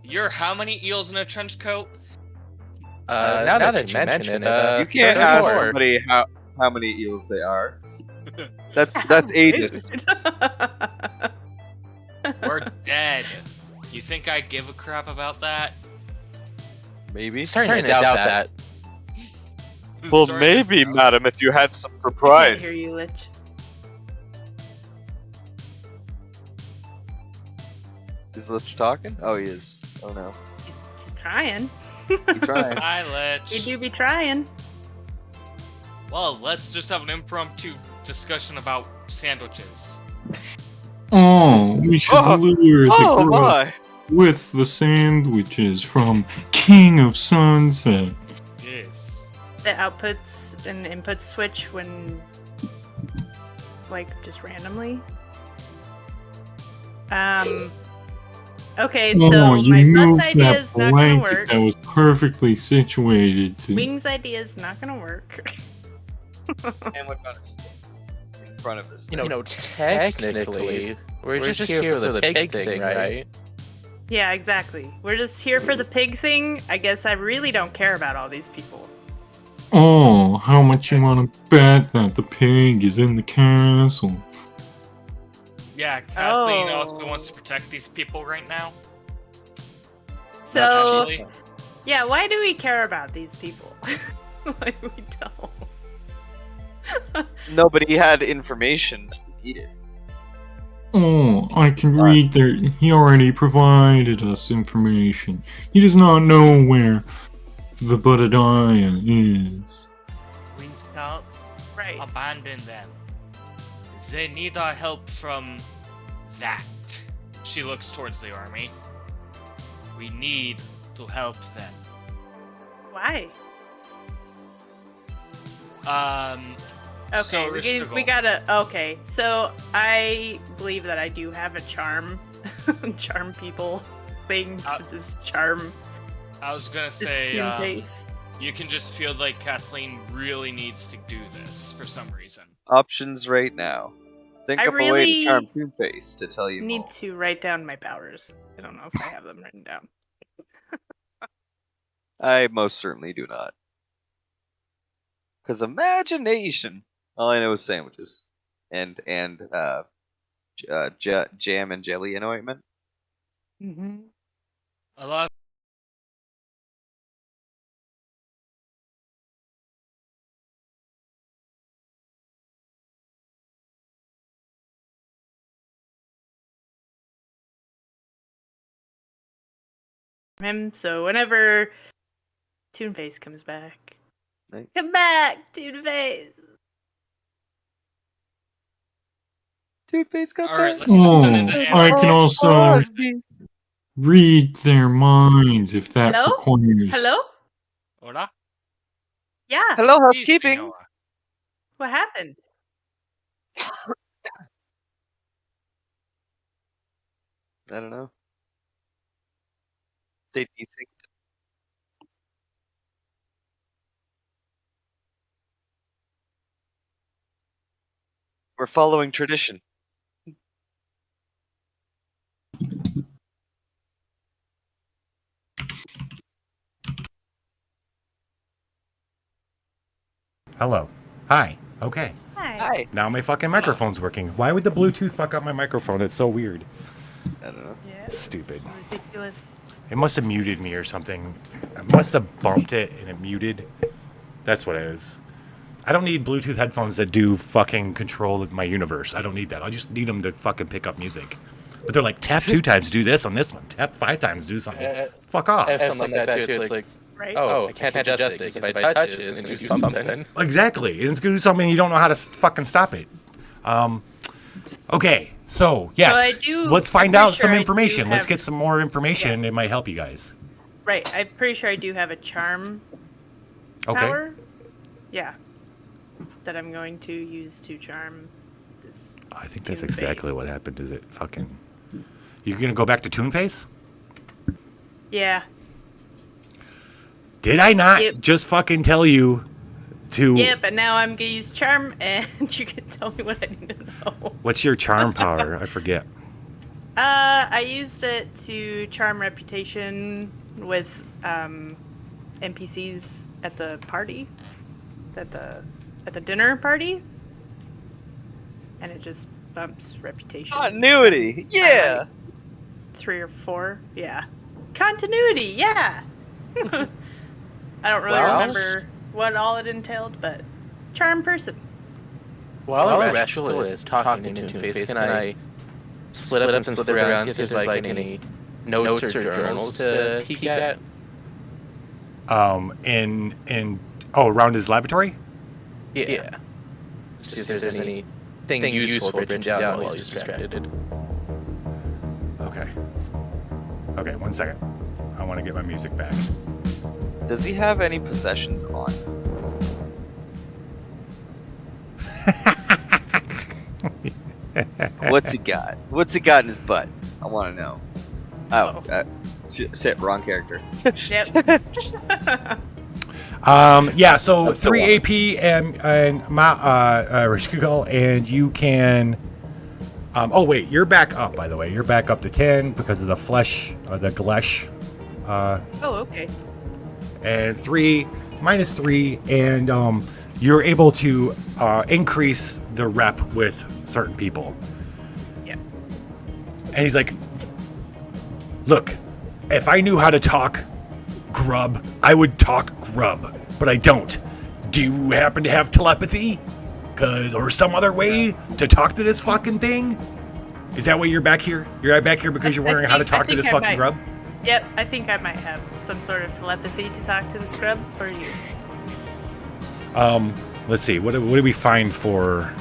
You're how many eels in a trench coat? Now that you mention it, You can't ask somebody how many eels they are. That's ageist. We're dead. You think I give a crap about that? Maybe. Starting to doubt that. Well, Sorry. maybe, madam, if you had some I can't propriety. hear you, Lich. Is Lich talking? Oh, he is. Oh no. Trying. He trying. Hi, We Lich. do be trying. Well, let's just have an impromptu discussion about sandwiches. Oh, we should lure the Oh grub. my! with the sandwiches from King of Sunset. Yes. The outputs and inputs switch when, like, just randomly. Okay, so you my moved bus idea that is not gonna blanket work. that was perfectly situated to. Wings idea is not gonna work. And we're gonna stay in front of this. Technically, we're just here for the pig thing, right? Yeah, exactly. We're just here for the pig thing. I guess I really don't care about all these people. Oh, how much you want to bet that the pig is in the castle? Yeah, Kathleen also Oh. wants to protect these people right now. So, Actually, yeah, why do we care about these people? Like, we don't. Nobody had information needed. Oh, I can read there. He already provided us information. He does not know where the Buddiah is. we can't Right. abandon them. They need our help from that. She looks towards the army. We need to help them. Why? So Okay, we Ereshkigal. gotta. Okay, so I believe that I do have a charm, charm people thing to just charm I was gonna this say, in case. you can just feel like Kathleen really needs to do this for some reason. Options right now. Think I up a way really to charm Two-Face to tell you Need more. to write down my powers. I don't know if I have them written down. I most certainly do not. Because imagination. All I know is sandwiches. And jam and jelly and ointment. Mm-hmm. A lot. Him. So whenever Toonface comes back, Nice. come back, Toonface. Two-Face got All right, back. let's just turn Oh, into I animals. can also read their minds if that Hello? requires. Hello? Hola. Yeah. Hello, Please, housekeeping. Senora. What happened? I don't know. They desynced. We're following tradition. Hello. Hi. Okay. Hi. Now my fucking microphone's working. Why would the Bluetooth fuck up my microphone? It's so weird. I don't know. Yeah, Stupid. it's ridiculous. It must have muted me or something. I must have bumped it and it muted. That's what it is. I don't need Bluetooth headphones that do fucking control of my universe. I don't need that. I just need them to fucking pick up music. But they're like, tap 2 times, do this on this one. Tap 5 times, do something. Fuck off. And something like that too. It's like, Right? oh, I can't adjust it because if I touch it, it's gonna do something. Exactly. And it's going to do something you don't know how to fucking stop it. Okay. So, yes. I do- Let's find I'm out pretty some sure I do information. Let's have- get some more information. It might help you guys. Right. I'm pretty sure I do have a charm Okay. power. Yeah. That I'm going to use to charm this. I think that's Toonface. exactly what happened. Is it fucking... You going to go back to Toonface? Yeah. Did I not Yep. just fucking tell you to... Yeah, but now I'm gonna use charm, and you can tell me what I need to know. What's your charm power? I forget. I used it to charm reputation with NPCs at the party, at the dinner party, and it just bumps reputation. Continuity. Yeah. 3 or 4, yeah. Continuity, yeah. I don't really Well- remember what all it entailed, but charm person. While Ereshkigal is talking to Toonface, can I split up and slip around and see if there's like any notes or journals to peek at? Around his laboratory? Yeah. See if there's anything useful written down while he's distracted. Okay. Okay, 1 second. I want to get my music back. Does he have any possessions on? What's he got? What's he got in his butt? I want to know. Shit, wrong character. Yep. Yeah, so That's the 3 one. AP and Ereshkigal, and you can. Oh wait, you're back up. By the way, you're back up to 10 because of the flesh, the glesh, Oh, okay. and 3 minus 3, and you're able to increase the rep with certain people. Yeah. And he's like, "Look, if I knew how to talk grub, I would talk grub, but I don't. Do you happen to have telepathy? Or some other way to talk to this fucking thing? Is that why you're back here? You're back here because you're wondering how to talk to this fucking grub? Yep, I think I might have some sort of telepathy to talk to the scrub for you. Let's see. What do we find for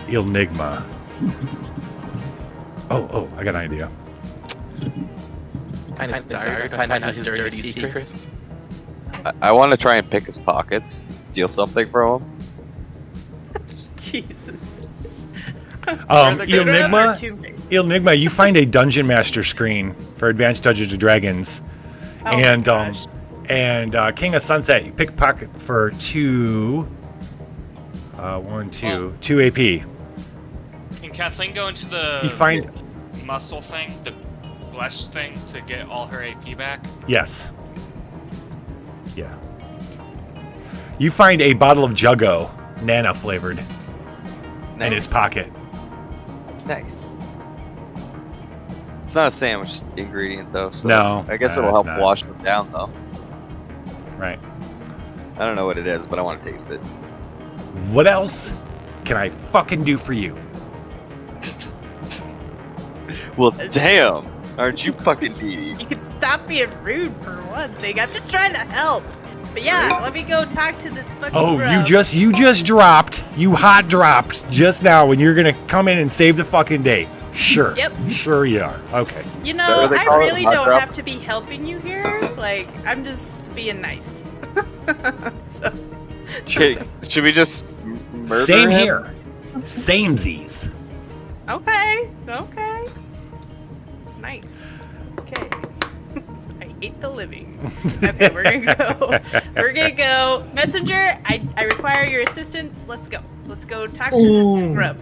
Ilnigma? Oh, I got an idea. Find his diary, find out his dirty secrets. I want to try and pick his pockets, steal something from him. Jesus. Ilnigma, you find a Dungeon Master screen for Advanced Dungeons and Dragons. Oh and my gosh. King of Sunset, you pick pocket for 2 AP. Can Kathleen go into the You find muscle thing, the flesh thing, to get all her AP back? yes. Yeah. You find a bottle of Juggo, Nana flavored, in his pocket. Nice. It's not a sandwich ingredient though, so No, I guess it'll it's help not. wash them down though. Right. I don't know what it is, but I want to taste it. What else can I fucking do for you? Well, damn! Aren't you fucking needy? You could stop being rude for one thing. I'm just trying to help. But yeah, let me go talk to this fucking Oh, grub. you just dropped. You hot dropped just now when you're gonna come in and save the fucking day. Sure. Yep. Sure you are. Okay. You that know, what they I call it, really hot don't drop? have to be helping you here. Like, I'm just being nice. So, Should we just murder Same him? here. Samesies. okay. Nice. Okay. I hate the living. Okay, we're gonna go. We're gonna go. Messenger, I require your assistance. Let's go. Let's go talk to this grub.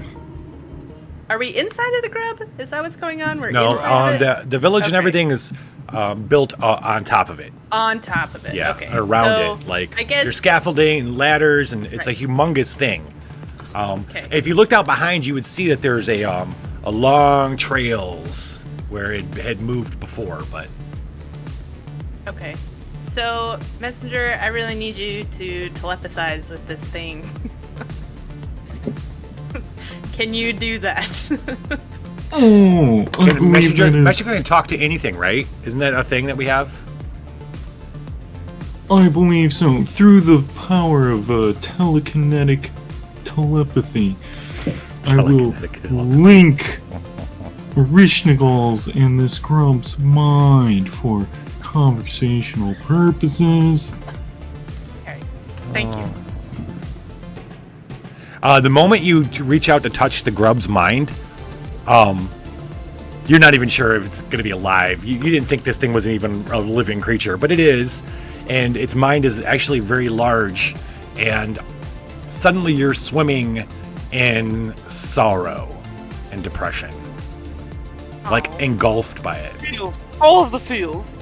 Are we inside of the grub? Is that what's going on? We're No, inside of it? the village and Okay. everything is built on top of it. On top of it. Yeah, Okay. around so it. Like I guess there's scaffolding and ladders, and it's a humongous thing. Okay. If you looked out behind, you would see that there's a long trails where it had moved before, but Okay. So, Messenger, I really need you to telepathize with this thing. Can you do that? Oh, I believe Messenger that is, can talk to anything, right? Isn't that a thing that we have? I believe so. Through the power of telekinetic telepathy, I will Telekinetic. link Ereshkigal's and this grub's mind for conversational purposes. Okay. Thank you. The moment you reach out to touch the grub's mind, you're not even sure if it's going to be alive. You didn't think this thing wasn't even a living creature, but it is, and its mind is actually very large, and suddenly you're swimming in sorrow and depression, like engulfed by it. All of the feels.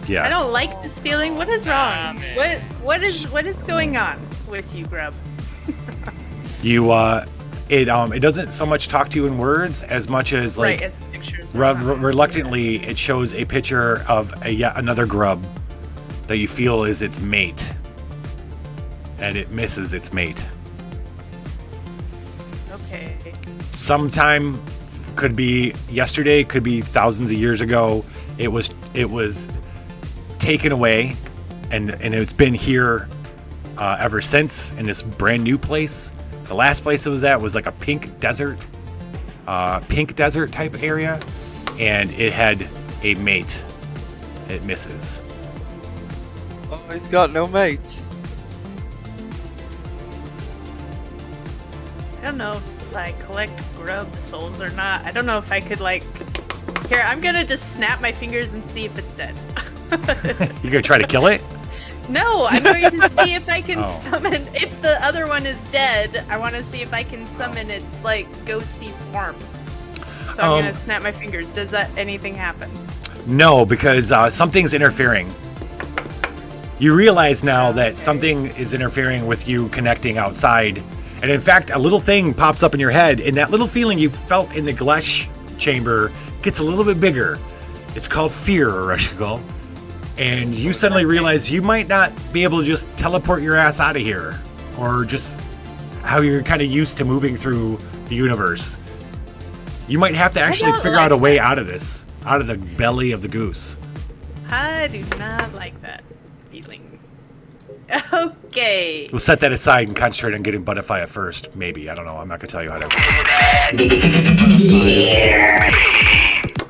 Yeah. I don't like this feeling. What is wrong? man. What is going on with you, Grub? You it doesn't so much talk to you in words as much as like Right, it's pictures. or something. reluctantly it shows a picture of yet another grub that you feel is its mate, and it misses its mate. Okay. Sometime, could be yesterday, could be thousands of years ago, it was taken away, and it's been here ever since in this brand new place. The last place it was at was like a pink desert. pink desert type area, and it had a mate. It misses. Oh, he's got no mates. I don't know if I collect grub souls or not. I don't know if I could, like... Here, I'm gonna just snap my fingers and see if it's dead. You gonna try to kill it? No, I'm going to see if I can Oh. summon... If the other one is dead, I want to see if I can summon its, like, ghosty form. So I'm gonna snap my fingers. Does that anything happen? No, because something's interfering. You realize now that something is interfering with you connecting outside. And in fact, a little thing pops up in your head, and that little feeling you felt in the Glesh chamber gets a little bit bigger. It's called fear, Ereshkigal. And you suddenly realize you might not be able to just teleport your ass out of here. Or just how you're kind of used to moving through the universe. You might have to actually figure out a way out of this. Out of the belly of the goose. I do not like that feeling. Okay. We'll set that aside and concentrate on getting Buddiah first. Maybe. I don't know. I'm not going to tell you how to.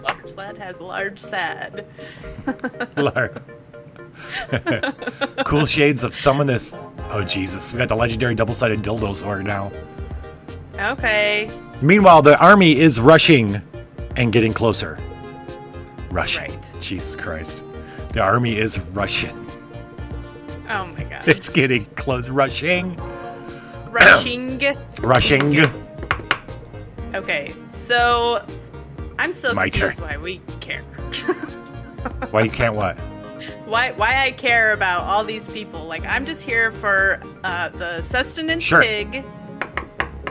Large lad has large sad. Cool shades of summoness. Oh, Jesus. We got the legendary double-sided dildo sword now. Okay. Meanwhile, the army is rushing and getting closer. Rushing. Right. Jesus Christ. The army is rushing. Oh my god. It's getting close. Rushing. Rushing. Rushing. Okay, so I'm still My confused turn. why we care. Why you can't what? Why I care about all these people? Like, I'm just here for the sustenance Sure. pig.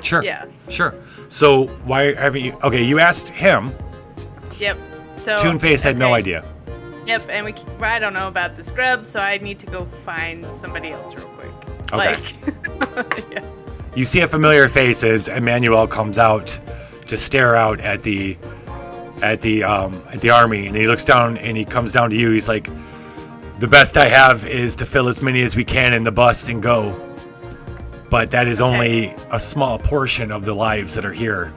Sure. Yeah. Sure. So why haven't you? Okay, you asked him. Yep. So Toonface had no okay. idea. Yep, and I don't know about the scrub, so I need to go find somebody else real quick. Okay. Like, yeah. You see a familiar face as Emmanuel comes out to stare out at the army, and he looks down and he comes down to you. He's like, "The best I have is to fill as many as we can in the bus and go, but that is only a small portion of the lives that are here."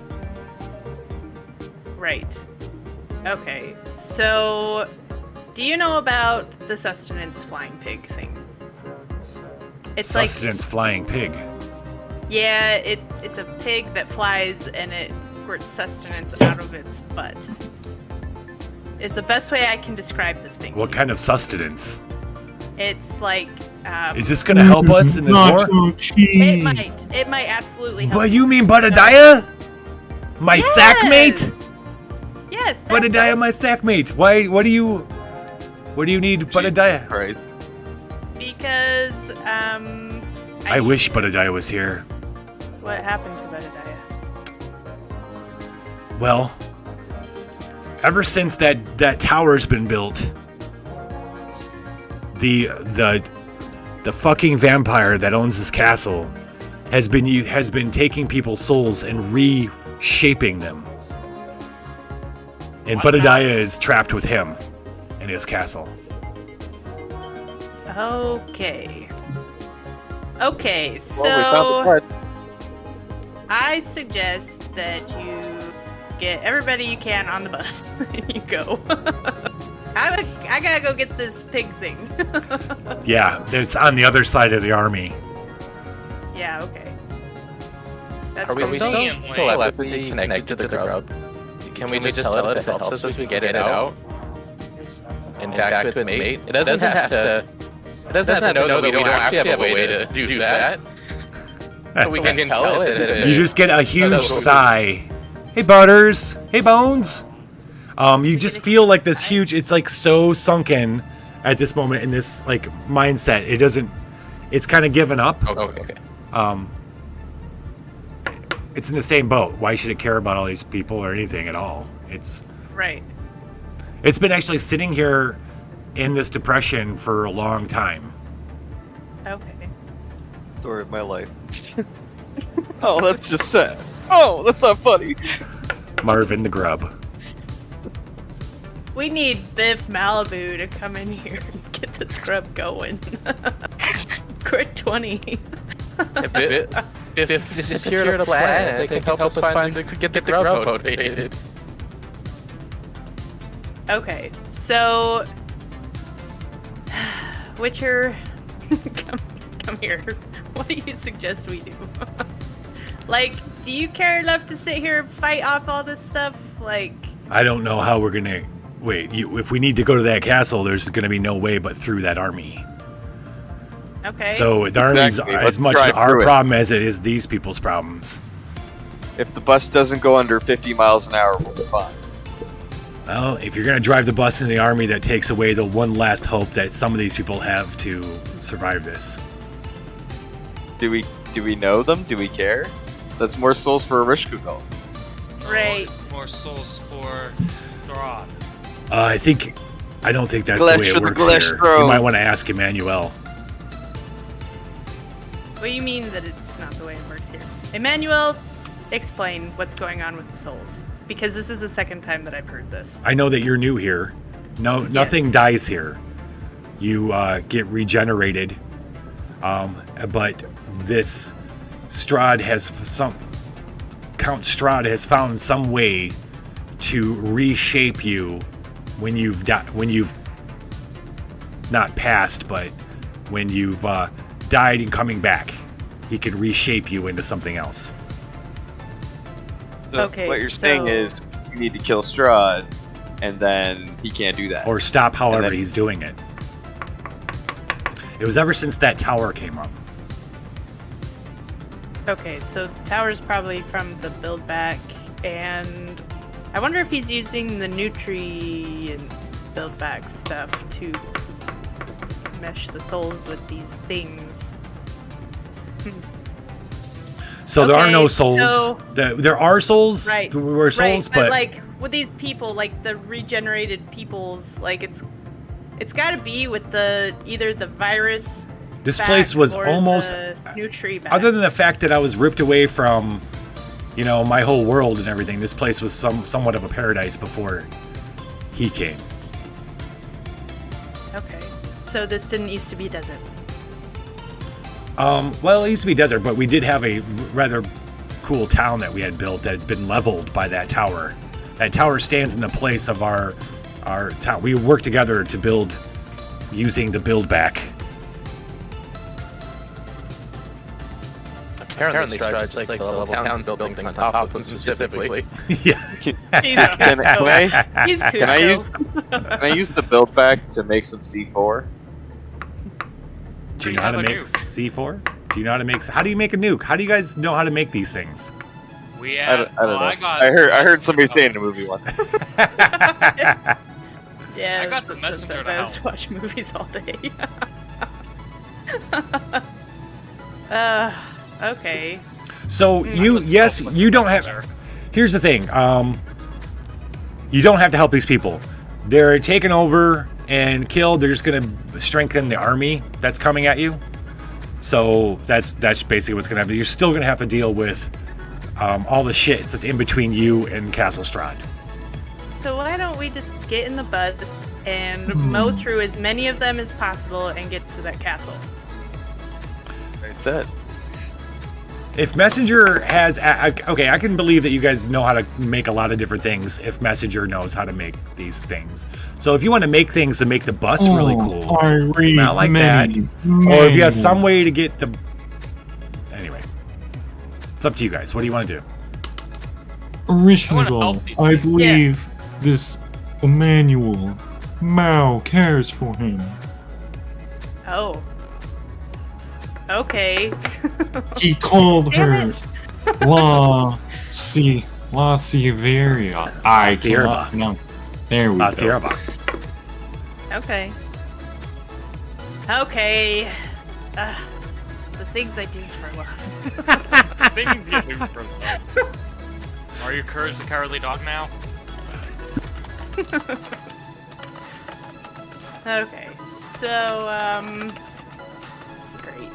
Right. Okay. So, do you know about the sustenance flying pig thing? It's Sustenance flying pig. yeah, it's a pig that flies and it squirts sustenance out of its butt. Is the best way I can describe this thing. What kind of sustenance? It's like Is this going to help us in the war? Nacho cheese. it might absolutely help. But you mean Buddiah? My sack mate? Yes. that's Buddiah, my sack mate. Why? What do you need Buddiah? Christ. because I wish Buddiah was here. What happened to Buddiah? Well, ever since that tower's been built, the fucking vampire that owns this castle has been taking people's souls and reshaping them. And Buddiah is trapped with him in his castle. Okay. Okay, so Well, we found the blood. I suggest that you get everybody you can on the bus. You go. I gotta go get this pig thing. Yeah, it's on the other side of the army. Yeah, okay. That's Are we cool. still Conveniently. telepathy connected to the grub? Can we just tell it if it helps us as we get it out? And back to its mate? It doesn't have to... It doesn't have to know that we don't actually have a way to do that. So we can tell it that it... You just get a huge sigh. Hey, Butters. Hey, Bones. You just feel like this huge. It's like so sunken at this moment in this like mindset. It doesn't. It's kind of given up. Okay. It's in the same boat. Why should it care about all these people or anything at all? It's Right. been actually sitting here in this depression for a long time. Okay. Story of my life. Oh, that's just sad. Oh, that's not funny. Marvin the Grub. We need Biff Malibu to come in here and get the scrub going. Crit 20. if this is here a planet, they can help us get the grub motivated. Okay, so Witcher, come here. What do you suggest we do? Like, do you care enough to sit here and fight off all this stuff? Like, I don't know how we're gonna wait. If we need to go to that castle, there's gonna be no way but through that army. okay. So the army's Exactly. as Let's much drive our through it. problem as it is these people's problems. If the bus doesn't go under 50 miles an hour, we'll be fine. Well, if you're gonna drive the bus in the army, that takes away the one last hope that some of these people have to survive this. Do we know them? Do we care? That's more souls for Ereshkigal. Right. More souls for Strahd. I don't think that's Glash the way for it the works glash here. throw. You might want to ask Emmanuel. What do you mean that it's not the way it works here? Emmanuel, explain what's going on with the souls. Because this is the second time that I've heard this. I know that you're new here. No, nothing Yes. dies here. You get regenerated. But this Strahd Count Strahd has found some way to reshape you when you've not passed, but when you've died and coming back. He can reshape you into something else. So Okay, what you're saying so- is you need to kill Strahd, and then he can't do that. Or stop however then- he's doing it. It was ever since that tower came up. Okay, so the tower's probably from the build back, and I wonder if he's using the Nutri and build back stuff to mesh the souls with these things. So there are Okay, no souls. so- There are souls. Right. There were souls, right, but like with these people, like the regenerated peoples, like it's got to be with the either the virus. this back place was or almost. the Nutri back. Other than the fact that I was ripped away from, my whole world and everything, this place was somewhat of a paradise before he came. Okay, so this didn't used to be desert. Well, it used to be desert, but we did have a rather cool town that we had built that had been leveled by that tower. That tower stands in the place of our town. We worked together to build using the build back. Apparently, Stride's like the level towns buildings on top of them specifically. Yeah. He's Can I, He's can I use the build back to make some C4? Do you We know how have to a make nuke. C4? Do you know how to make? How do you make a nuke? How do you guys know how to make these things? We I have. don't know. I I heard somebody say in a movie once. Yeah, I got that's the what messenger since to I was help. watch movies all day. Okay. So you don't have. Here's the thing. You don't have to help these people. They're taken over and killed. They're just gonna strengthen the army that's coming at you. So that's basically what's gonna happen. You're still gonna have to deal with all the shit that's in between you and Castle Strahd. So why don't we just get in the bus and mow through as many of them as possible and get to that castle? I said. If Messenger has, okay, I can believe that you guys know how to make a lot of different things. If Messenger knows how to make these things, so if you want to make things to make the bus really cool, I read not like many, that, or if you have many. some way to get the, anyway, it's up to you guys. What do you want to do? Ereshkigal, help these I people. believe this Emmanuel Mao cares for him. Oh. Okay. He called Damn her it. La Siveria. I Sierra. cannot pronounce. There we La go. Sierra. Okay. Okay. The things I do for love. Thinking the nuke from life. Are you Courage the Cowardly Dog now? Okay. So, great.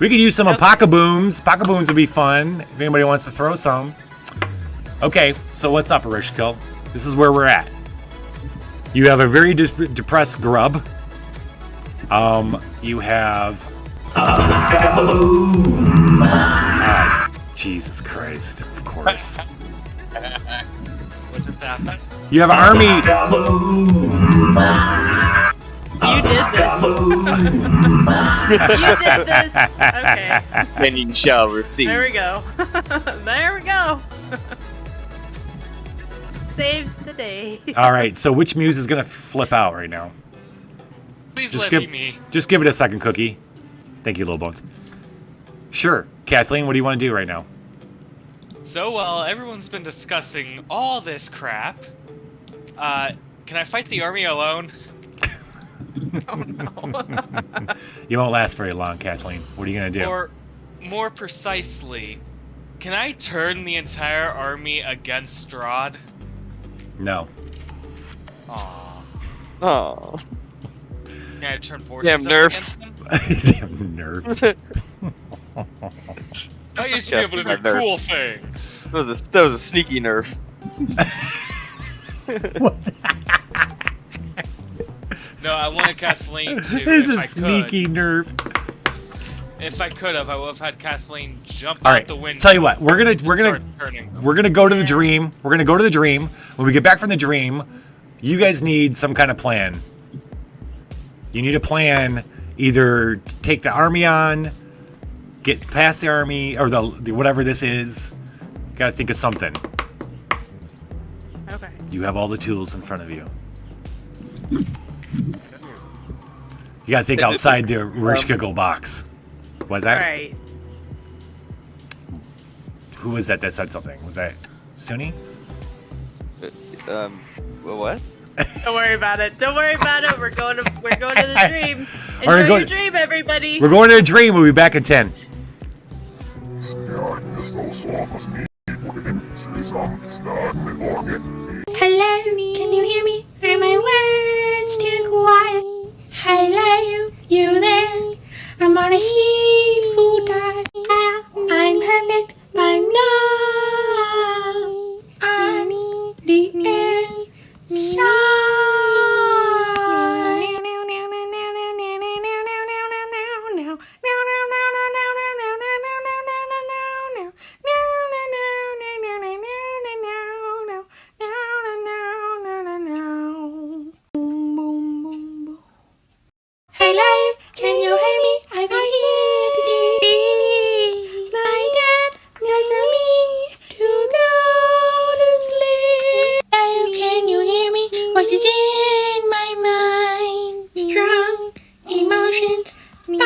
We could use some Apocabooms. Apocabooms would be fun if anybody wants to throw some. Okay, so what's up, Ereshkigal? This is where we're at. You have a very depressed grub You have. Jesus Christ! Of course. What just happened? You have an army. You did this. You did this. Okay. And you shall receive. There we go. There we go. Saved the day. All right. So which muse is gonna flip out right now? Please Just let give be me. Just give it a second, Cookie. Thank you, Little Bones. Sure, Kathleen. What do you want to do right now? So while everyone's been discussing all this crap, can I fight the army alone? Oh no. You won't last very long, Kathleen. What are you gonna do? Or, more precisely, can I turn the entire army against Strahd? No. Aww. Oh. Can I turn forces Damn up nerfs. against them? Damn nerves. I used to be able to do Nerf. cool things. That was a sneaky nerf. No, I wanted Kathleen to. This if is I sneaky nerve. If I could have, I would have had Kathleen jump All out right. the window. Tell you what, we're gonna start turning. go to the dream. We're gonna go to the dream. When we get back from the dream, you guys need some kind of plan. You need a plan. Either take the army on, get past the army, or the whatever this is. Gotta think of something. Okay. You have all the tools in front of you. You gotta think outside the Ereshkigal box. What's that? Right. Who was that said something? Was that Suni? Well, what? Don't worry about it. Don't worry about it. We're going to the dream. Enjoy All right, your dream, everybody. We're going to a dream. We'll be back in 10. Hello, can you hear me? Are my words too quiet? Hello, you there? I'm on a seafood diet. I'm perfect, but I'm not. I'm the air Hello, can you hear me? I'm here today. My dad doesn't me to go to sleep. Hello, can you hear me? What's it in my mind? Strong emotions, fine.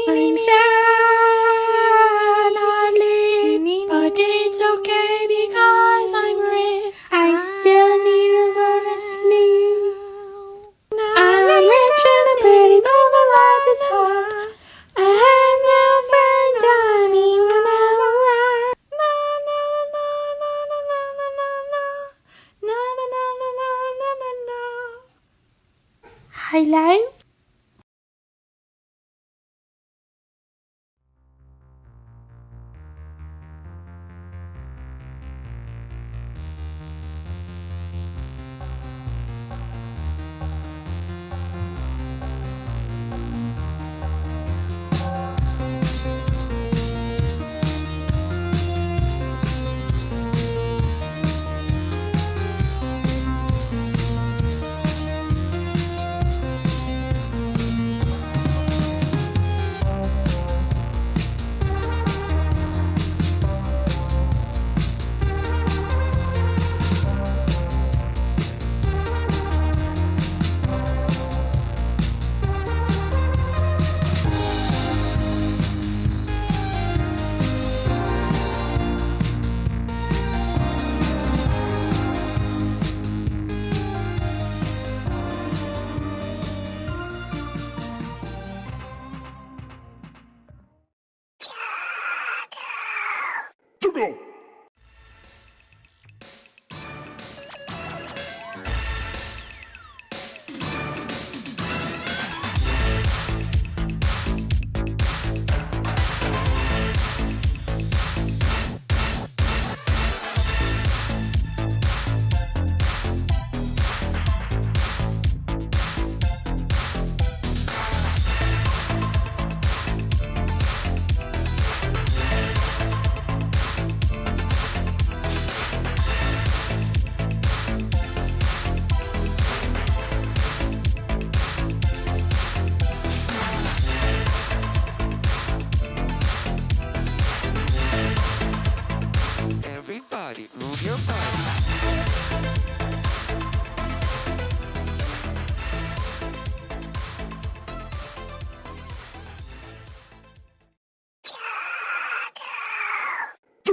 I'm sad, oddly, but it's okay because I'm rich. I still need to go to sleep. I'm rich and I'm pretty, but my life is hard. I had no friend, I mean, when I'm around. Na na na na na na na na na na na na na na. Hello?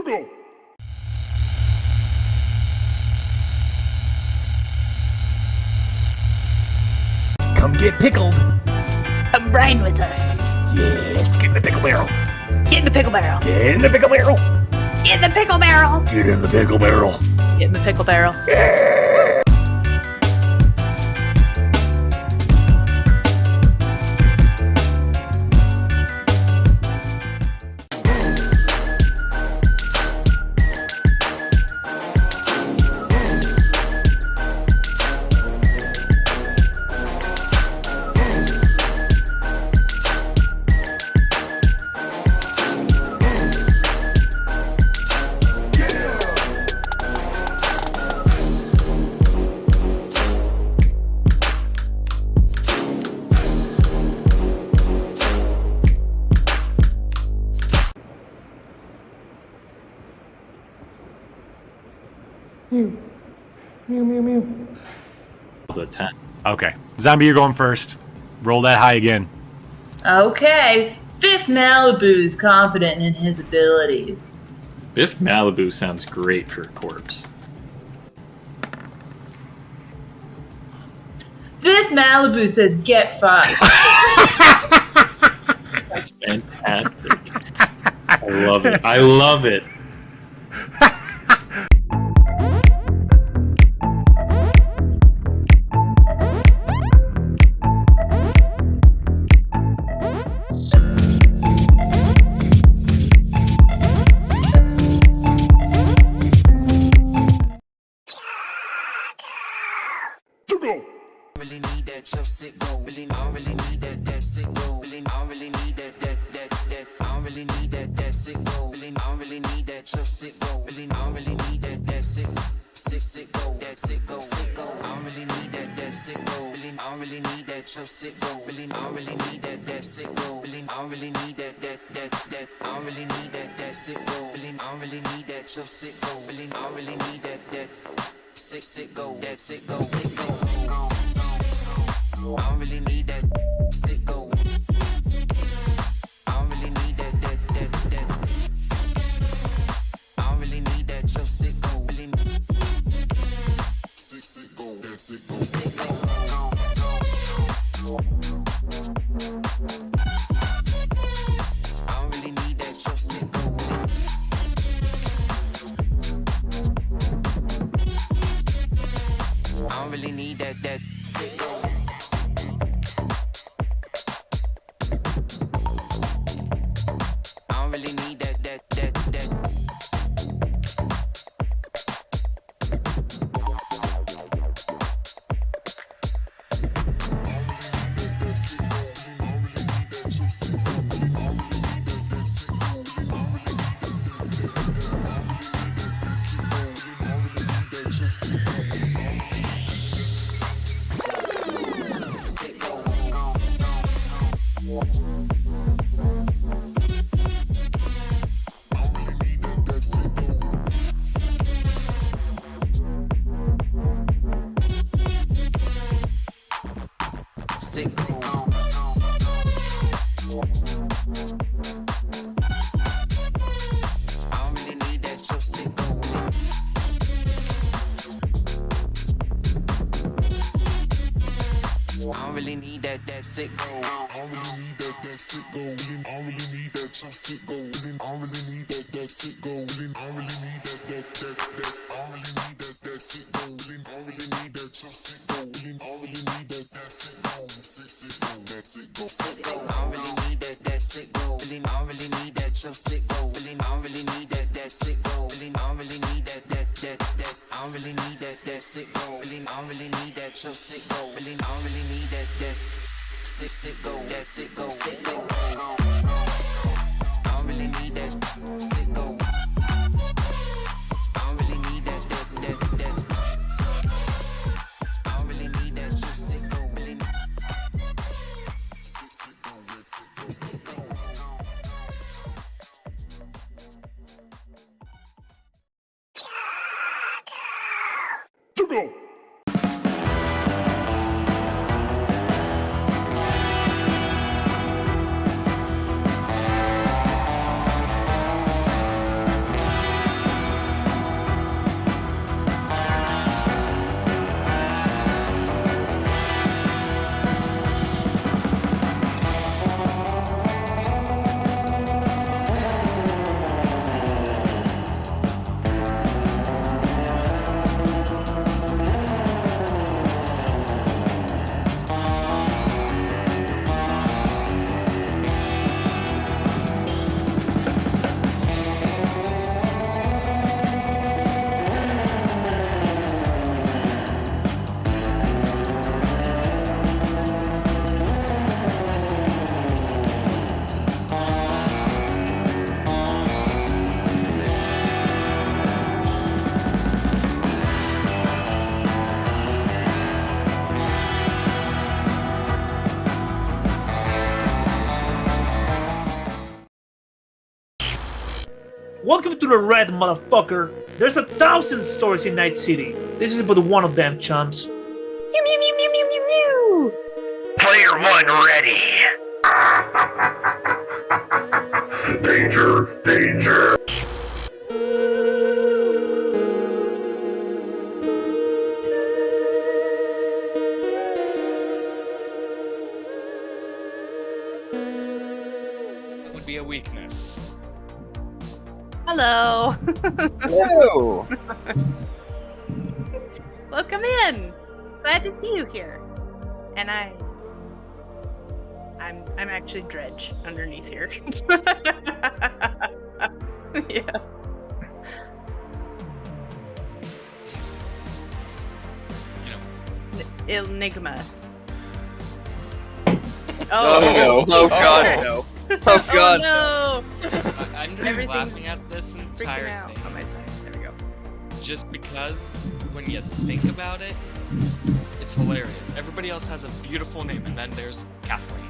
Come get pickled. Come brine with us. Yes, get in the pickle barrel. Get in the pickle barrel. Get in the pickle barrel. Get in the pickle barrel. Get in the pickle barrel. Get in the pickle barrel. The 10. Okay. Zombie, you're going first. Roll that high again. Okay, Biff Malibu's confident in his abilities. Biff Malibu sounds great for a corpse. Biff Malibu says, "Get fucked." That's fantastic. I love it. I love it. Welcome to the Red, motherfucker. There's 1,000 stores in Night City. This is but one of them, chumps. Mew, mew, mew, mew, mew, mew, mew. Player 1 ready. Danger, danger. That would be a weakness. Hello. Hello. Welcome in. Glad to see you here. And I'm actually Dredge underneath here. Yeah. Enigma. Oh, no. Oh, God, no. Oh, God, no. I'm just Everything's laughing at this entire freaking out thing on my side. There we go. just because when you think about it, it's hilarious. Everybody else has a beautiful name, and then there's Kathleen.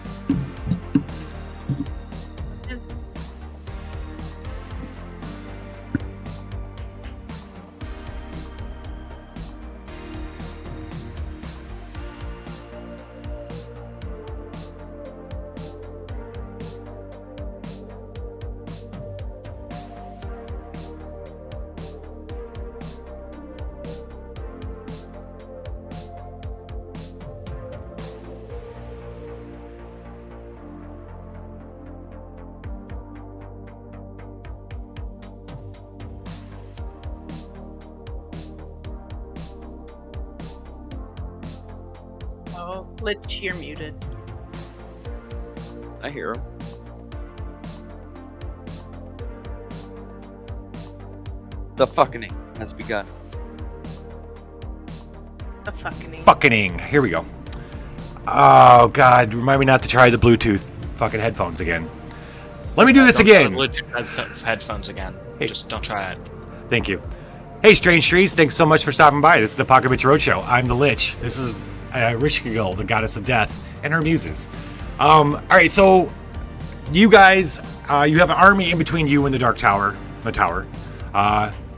Oh, Lich, you're muted. I hear him. The fucking has begun. The fucking. Fucking. Here we go. Oh, God. Remind me not to try the Bluetooth fucking headphones again. Let me do this again. Bluetooth headphones again. Hey. Just don't try it. Thank you. Hey, Strange Trees. Thanks so much for stopping by. This is the Apocabitch Roadshow. I'm the Lich. This is Ereshkigal, the goddess of death, and her muses. All right, so you guys, you have an army in between you and the Dark Tower. The tower.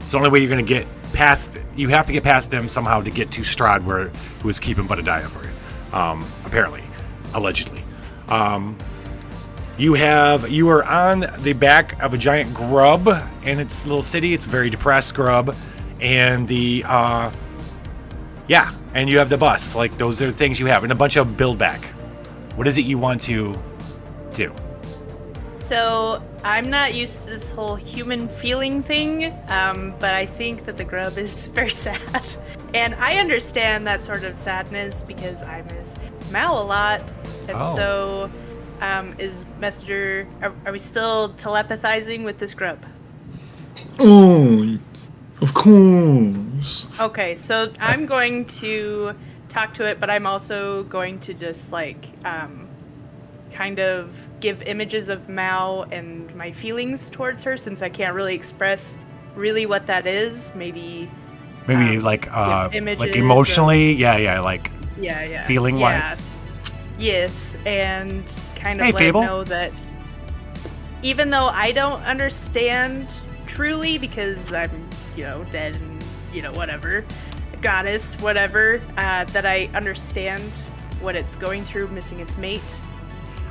It's the only way you're going to get past. You have to get past them somehow to get to Strahd, who is keeping Buddiah for you. Apparently, allegedly. You are on the back of a giant grub in its little city. It's a very depressed grub, and and you have the bus. Like, those are the things you have, and a bunch of build back. What is it you want to do? So, I'm not used to this whole human feeling thing, but I think that the grub is very sad. And I understand that sort of sadness because I miss Mal a lot. And so, is Messenger... Are we still telepathizing with this grub? Oh, of course. Okay, so I'm going to talk to it, but I'm also going to just, like, kind of give images of Mao and my feelings towards her, since I can't really express really what that is. Maybe like emotionally, feeling wise. Yes, and kind of hey, let Fable. it know that even though I don't understand truly, because I'm, dead and, whatever, goddess, whatever, that I understand what it's going through, missing its mate.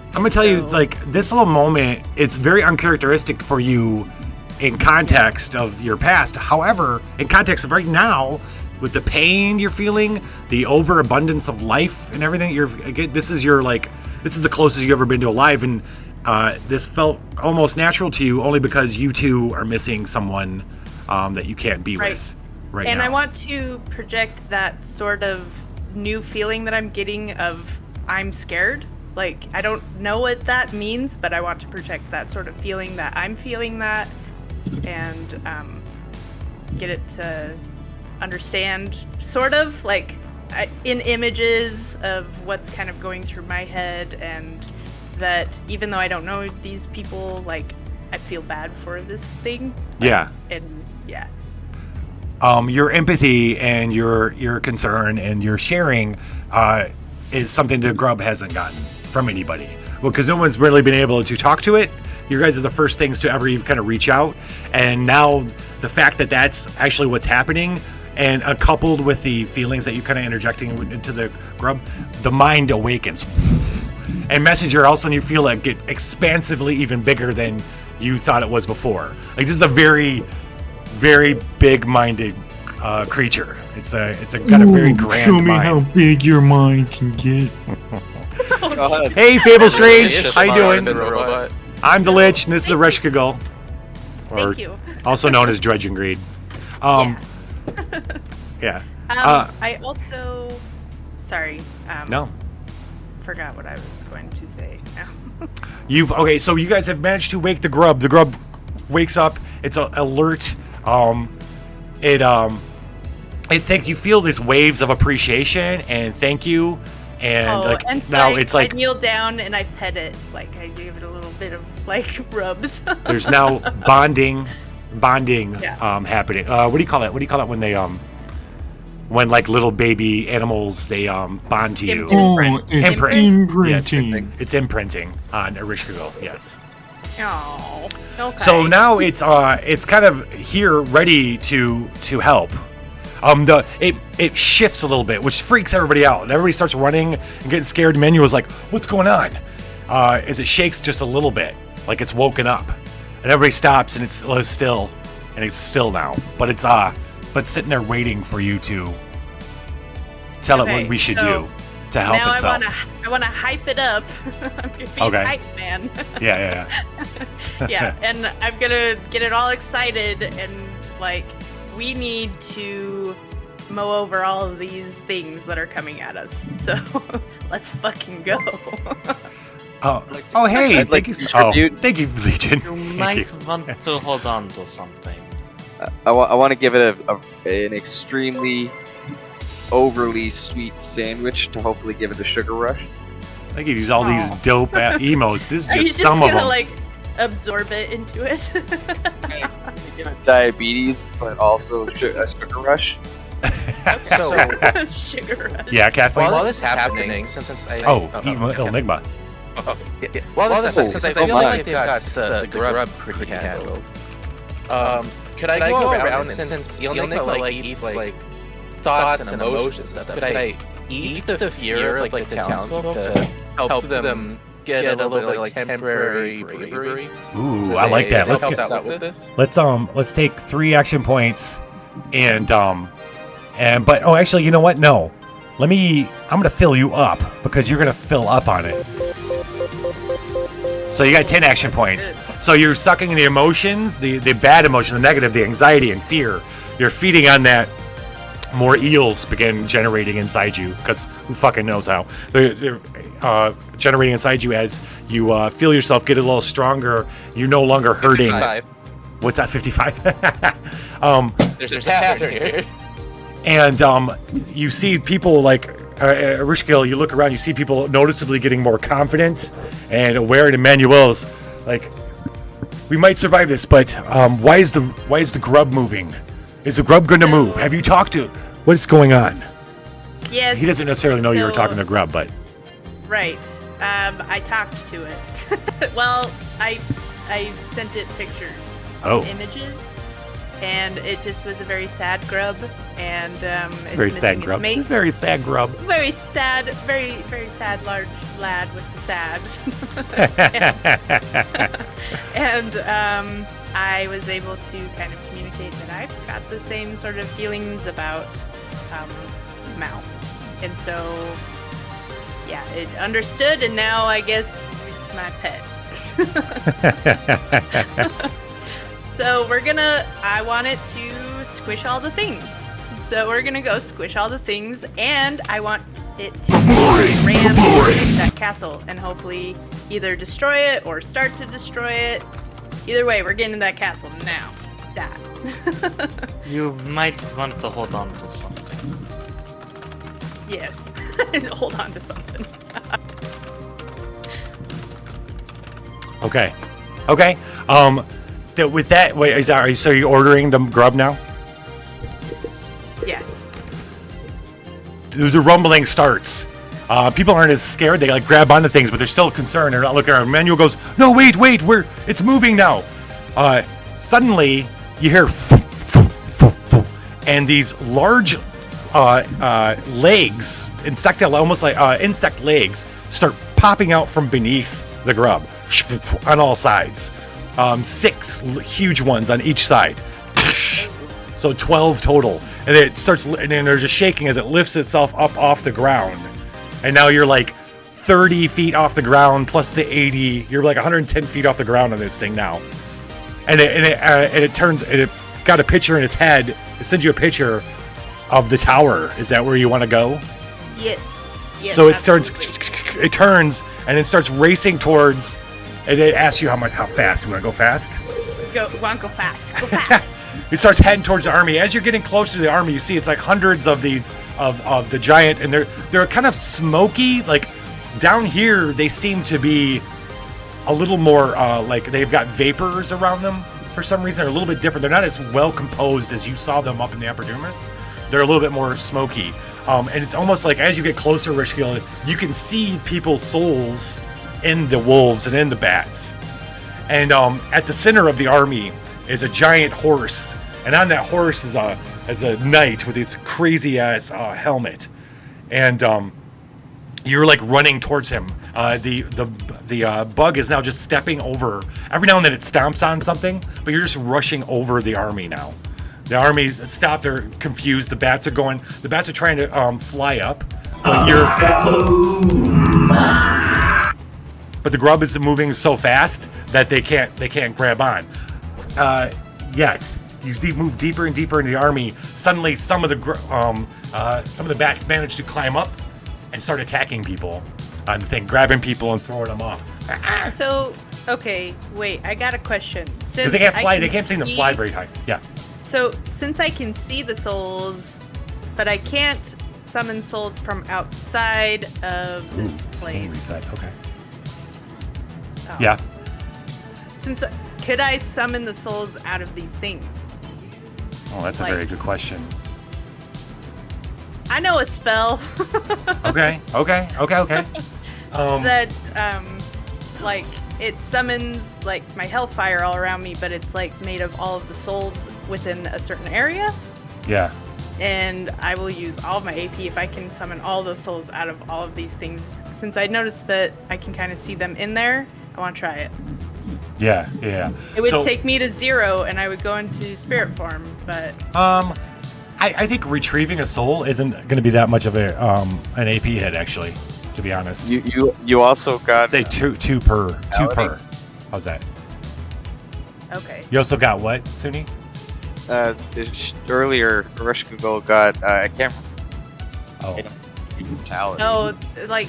I'm gonna tell you, like, this little moment, it's very uncharacteristic for you in context of your past. However, in context of right now, with the pain you're feeling, the overabundance of life and everything, this is the closest you've ever been to alive, and this felt almost natural to you only because you two are missing someone that you can't be with right now. And I want to project that sort of new feeling that I'm getting of I'm scared. Like, I don't know what that means, but I want to project that sort of feeling that I'm feeling that, and get it to understand, sort of, like, in images of what's kind of going through my head, and that even though I don't know these people, like, I feel bad for this thing. Yeah. And, yeah. Your empathy and your concern and your sharing is something the grub hasn't gotten from anybody. Well, because no one's really been able to talk to it You guys are the first things to ever even kind of reach out, and now the fact that that's actually what's happening, and coupled with the feelings that you kind of interjecting into the grub, the mind awakens. And Messenger, all of a sudden you feel like get expansively even bigger than you thought it was before. Like this is a very, very big-minded creature. It's a got a very grand show me mind. how big your mind can get. Hey, Fable Strange, how you doing? Robot. I'm the Lich, and this is Ereshkigal, or Thank you. also known as Dredge and Greed. Yeah. I also, sorry. No. Forgot what I was going to say now. So you guys have managed to wake the grub. The grub wakes up. It's alert. You feel these waves of appreciation and thank you, and and so now I, it's like I kneel down and I pet it, like I gave it a little bit of like rubs. there's now bonding Yeah. happening. What do you call it? What do you call it when they when like little baby animals they bond to you? It's imprinting. Yes, it's imprinting on Ereshkigal. Yes. Oh. Okay. So now it's kind of here ready to help. It shifts a little bit, which freaks everybody out, and everybody starts running and getting scared. Manuel's like, "What's going on?" As it shakes just a little bit, like it's woken up, and everybody stops, and it's still, and it's still now, but it's sitting there waiting for you to tell it what we should do to help now itself. I want to hype it up. I'm being hype man. Yeah. Yeah, and I'm gonna get it all excited and like we need to mow over all of these things that are coming at us. So let's fucking go. Hey! I'd like Thank to you, contribute. thank you, Legion. You Thank might you. want to hold on to something. I want to give it an extremely overly sweet sandwich to hopefully give it a sugar rush. I could use all these dope emotes. This is Are you just some of gonna them. like absorb it into it? Diabetes, but also a sugar rush. Sugar rush. Yeah, Kathleen. While this is happening, since I... Enigma. Yeah. While this is since I feel like they've got the grub pretty handled, could I go around and since Enigma like eats like thoughts and emotions and stuff, could I eat the fear of like the townsfolk to help them get a little bit of like temporary bravery? Ooh, I like that. Let's take 3 action points, and actually, you know what? No, I'm gonna fill you up because you're gonna fill up on it. So you got 10 action points. So you're sucking the emotions, the bad emotion, the negative, the anxiety and fear. You're feeding on that. More eels begin generating inside you, because who fucking knows how. They're generating inside you as you feel yourself get a little stronger. You're no longer hurting. 55. What's that, 55? There's a pattern here. And you see people like Ereshkigal, you look around, you see people noticeably getting more confident and aware, and Emmanuel's like, we might survive this, but why is the grub moving? Is the grub going to move? Have you talked to... What's going on? Yes. He doesn't necessarily know you were so- talking to grub, but... Right. I talked to it. Well, I sent it pictures, images, and it just was a very sad grub, and it's very missing sad its grub. mate. It's very sad grub. Very sad, very, very sad large lad with the sad. and I was able to kind of communicate that I've got the same sort of feelings about Mal. And so, yeah, it understood, and now I guess it's my pet. So I want it to squish all the things. So we're gonna go squish all the things, and I want it to ram into that castle and hopefully either destroy it or start to destroy it. Either way, we're getting in that castle now. That. You might want to hold on to something. Yes. Hold on to something. Okay. With that, wait, are you ordering the grub now? Yes. The rumbling starts. People aren't as scared. They like grab onto things, but they're still concerned. They're not looking around. Manuel goes, "No, wait, it's moving now." Suddenly, you hear, and these large legs, almost like insect legs, start popping out from beneath the grub on all sides. 6 huge ones on each side. So 12 total. And it starts, and then they're just shaking as it lifts itself up off the ground. And now you're like 30 feet off the ground plus the 80. You're like 110 feet off the ground on this thing now. And it got a picture in its head. It sends you a picture of the tower. Is that where you want to go? Yes. So it turns and it starts racing towards, and it asks you how fast. You want to go fast? Go fast. Go fast. It starts heading towards the army. As you're getting closer to the army, you see it's like hundreds of these of the giant, and they're kind of smoky. Like down here, they seem to be a little more like they've got vapors around them for some reason. They're a little bit different. They're not as well composed as you saw them up in the epidermis. They're a little bit more smoky, and it's almost like as you get closer, Ereshkigal, you can see people's souls in the wolves and in the bats. And at the center of the army is a giant horse, and on that horse is a knight with this crazy ass helmet, and you're like running towards him. The bug is now just stepping over. Every now and then it stomps on something, but you're just rushing over the army now. The army's stopped. They're confused. The bats are trying to fly up, but the grub is moving so fast that they can't grab on. Yet you move deeper and deeper into the army. Suddenly, some of the bats manage to climb up and start attacking people on the thing, grabbing people and throwing them off. So, okay, wait, I got a question. Because they can't fly. They can't seem to fly very high. Yeah. So, since I can see the souls, but I can't summon souls from outside of this place. Okay. Oh. Yeah. Could I summon the souls out of these things? Oh, that's a very good question. I know a spell. Okay. That like it summons like my hellfire all around me, but it's like made of all of the souls within a certain area. Yeah. And I will use all of my AP if I can summon all those souls out of all of these things. Since I noticed that I can kind of see them in there, I want to try it. Yeah. It would take me to 0, and I would go into spirit form, but... I think retrieving a soul isn't going to be that much of an AP hit, actually, to be honest. You also got... Say two per. How's that? Okay. You also got what, Suni? Earlier, Ereshkigal got... I can't remember. Oh. Brutality. Oh, like...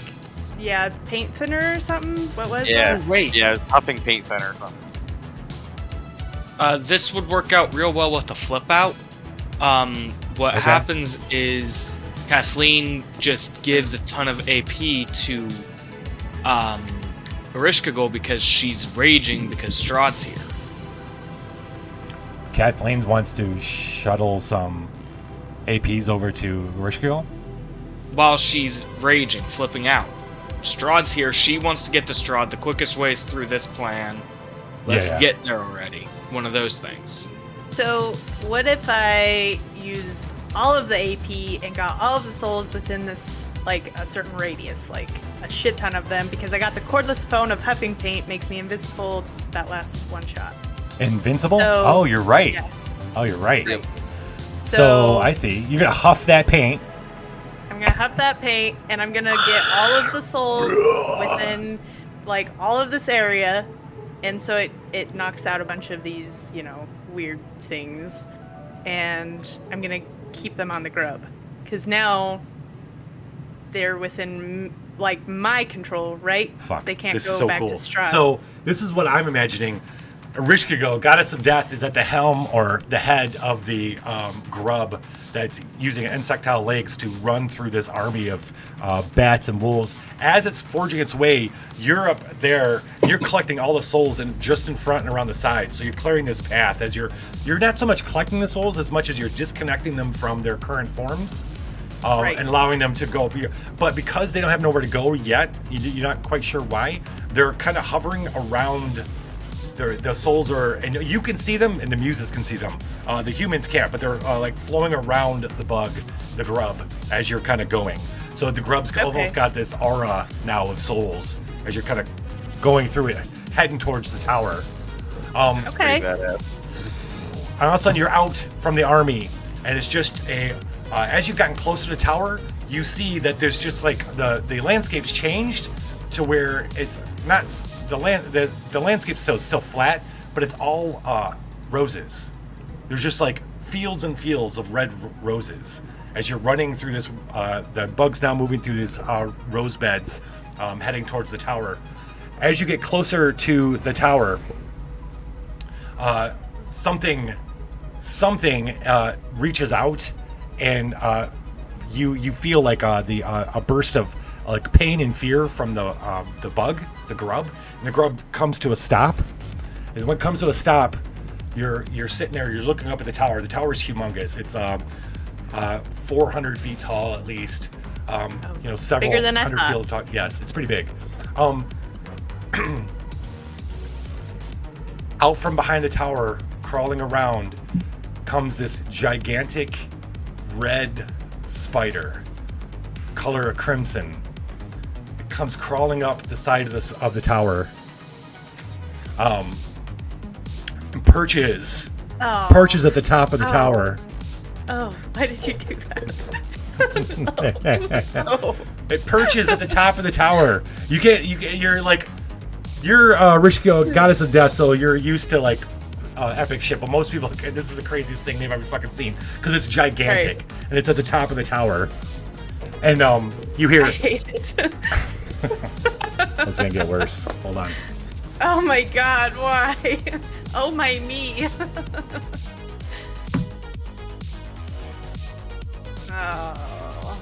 Yeah, paint thinner or something? What was that? Wait. Yeah, huffing paint thinner or something. This would work out real well with the flip out. What happens is Kathleen just gives a ton of AP to Ereshkigal because she's raging because Strahd's here. Kathleen wants to shuttle some APs over to Ereshkigal? While she's raging, flipping out. Strahd's here. She wants to get to Strahd. The quickest way is through this plan. Let's get there already. One of those things. So, what if I used all of the AP and got all of the souls within this, like, a certain radius, like a shit ton of them, because I got the cordless phone of huffing paint, makes me invisible that last one shot. Invincible? So, oh, you're right. Yeah. Oh, you're right. Right. So I see. You're going to huff that paint. I'm going to huff that paint, and I'm going to get all of the souls within, like, all of this area, and so it knocks out a bunch of these, weird things, and I'm going to keep them on the grub, because now they're within, like, my control, right? Fuck. They can't this go is so back cool. to Strahd. So this is what I'm imagining. Ereshkigal, Goddess of Death, is at the helm or the head of the grub that's using insectile legs to run through this army of bats and wolves. As it's forging its way, you're up there. You're collecting all the souls just in front and around the sides. So you're clearing this path as you're not so much collecting the souls as much as you're disconnecting them from their current forms and allowing them to go. But because they don't have nowhere to go yet, you're not quite sure why. They're kind of hovering around. The souls are, and you can see them, and the muses can see them. The humans can't, but they're like flowing around the grub, as you're kind of going. So the grub's almost got this aura now of souls as you're kind of going through it, heading towards the tower. Okay. And all of a sudden, you're out from the army, and it's just as you've gotten closer to the tower, you see that there's just like the landscape's changed to where it's not the landscape's still flat, but it's all roses. There's just like fields and fields of red roses as you're running through this. The bug's now moving through these rose beds, heading towards the tower. As you get closer to the tower, something reaches out, and you feel like a burst of like pain and fear from the bug, the grub, and the grub comes to a stop. And when it comes to a stop, you're sitting there, you're looking up at the tower. The tower's humongous. It's 400 feet tall at least. Several bigger than I hundred feet tall. Yes, it's pretty big. Out from behind the tower, crawling around, comes this gigantic red spider, color of crimson. It comes crawling up the side of the tower. And perches at the top of the tower. Oh, why did you do that? It perches at the top of the tower. You're Ereshkigal, goddess of death, so you're used to like epic shit, but most people, this is the craziest thing they've ever fucking seen because it's gigantic and it's at the top of the tower. And you hear I hate it. It's gonna get worse. Hold on. Oh my god, why? Oh my me. Oh.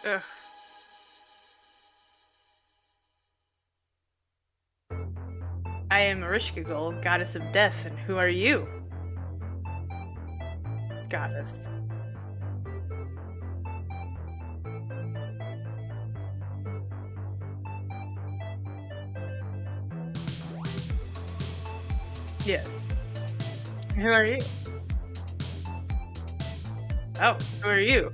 Ugh. I am Ereshkigal, goddess of death, and who are you? Goddess. Yes. Who are you? Oh, who are you?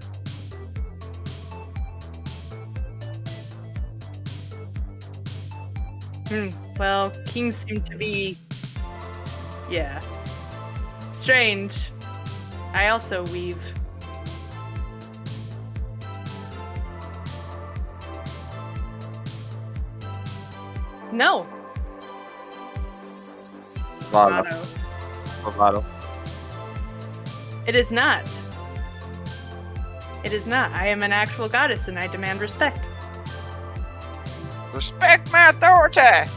Well, kings seem to be... yeah. Strange. I also weave. No. Bravado. It is not. It is not. I am an actual goddess and I demand respect. Respect my authority!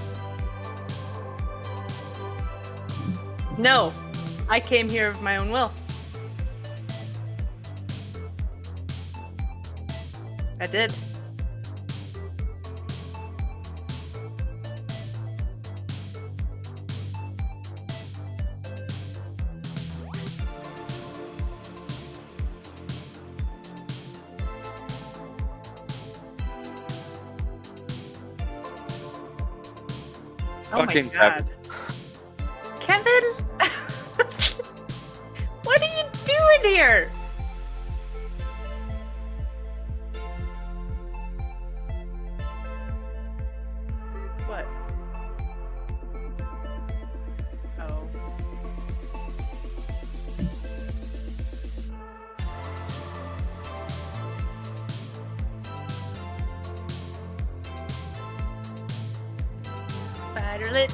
No. I came here of my own will. I did. Fucking oh my god. Kevin? What are you doing here? What? Oh.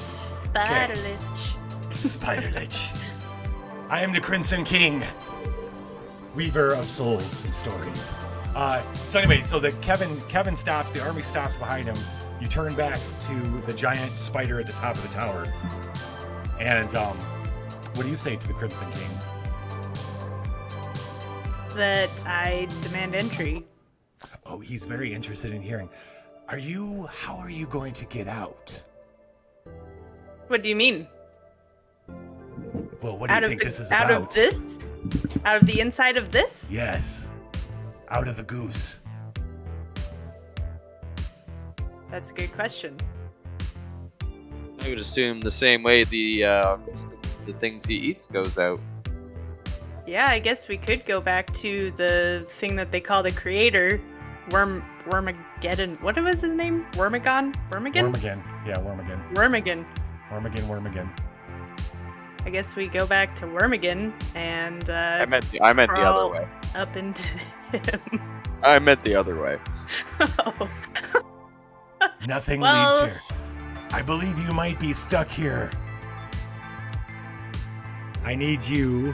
Spider Lich. Spider Lich. I am the Crimson King, weaver of souls and stories. So anyway, the Kevin stops, the army stops behind him. You turn back to the giant spider at the top of the tower. And what do you say to the Crimson King? That I demand entry. Oh, he's very interested in hearing. How are you going to get out? What do you mean? Well, what do you think this is about? Out of this? Out of the inside of this? Yes. Out of the goose. That's a good question. I would assume the same way the things he eats goes out. Yeah, I guess we could go back to the thing that they call the creator, Wormageddon. What was his name? Wormagon? Wormagon. Yeah, Wormagon. Wormagon. I guess we go back to Wormagon and I meant the other way. Up into him. I meant the other way. Oh. Nothing leaves here. I believe you might be stuck here. I need you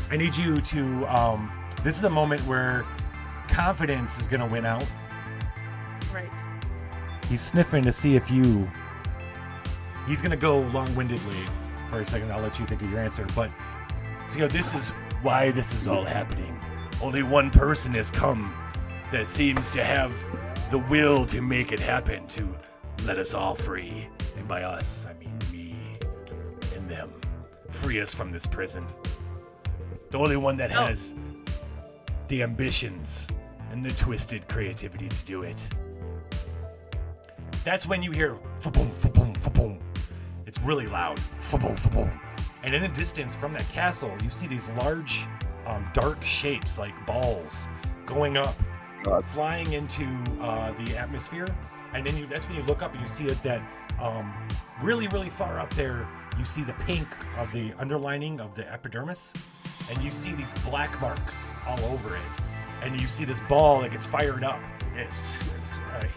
to, this is a moment where confidence is going to win out. Right. He's sniffing to see if he's going to go long-windedly for a second. I'll let you think of your answer. But, this is why this is all happening. Only one person has come that seems to have the will to make it happen, to let us all free. And by us, I mean me and them. Free us from this prison. The only one that has the ambitions and the twisted creativity to do it. That's when you hear fa-boom, fa-boom, fa-boom. It's really loud. Fa-boom, fa-boom. And in the distance from that castle, you see these large, dark shapes like balls going up, flying into the atmosphere. And then that's when you look up and you see that really, really far up there, you see the pink of the underlining of the epidermis. And you see these black marks all over it. And you see this ball that gets fired up. It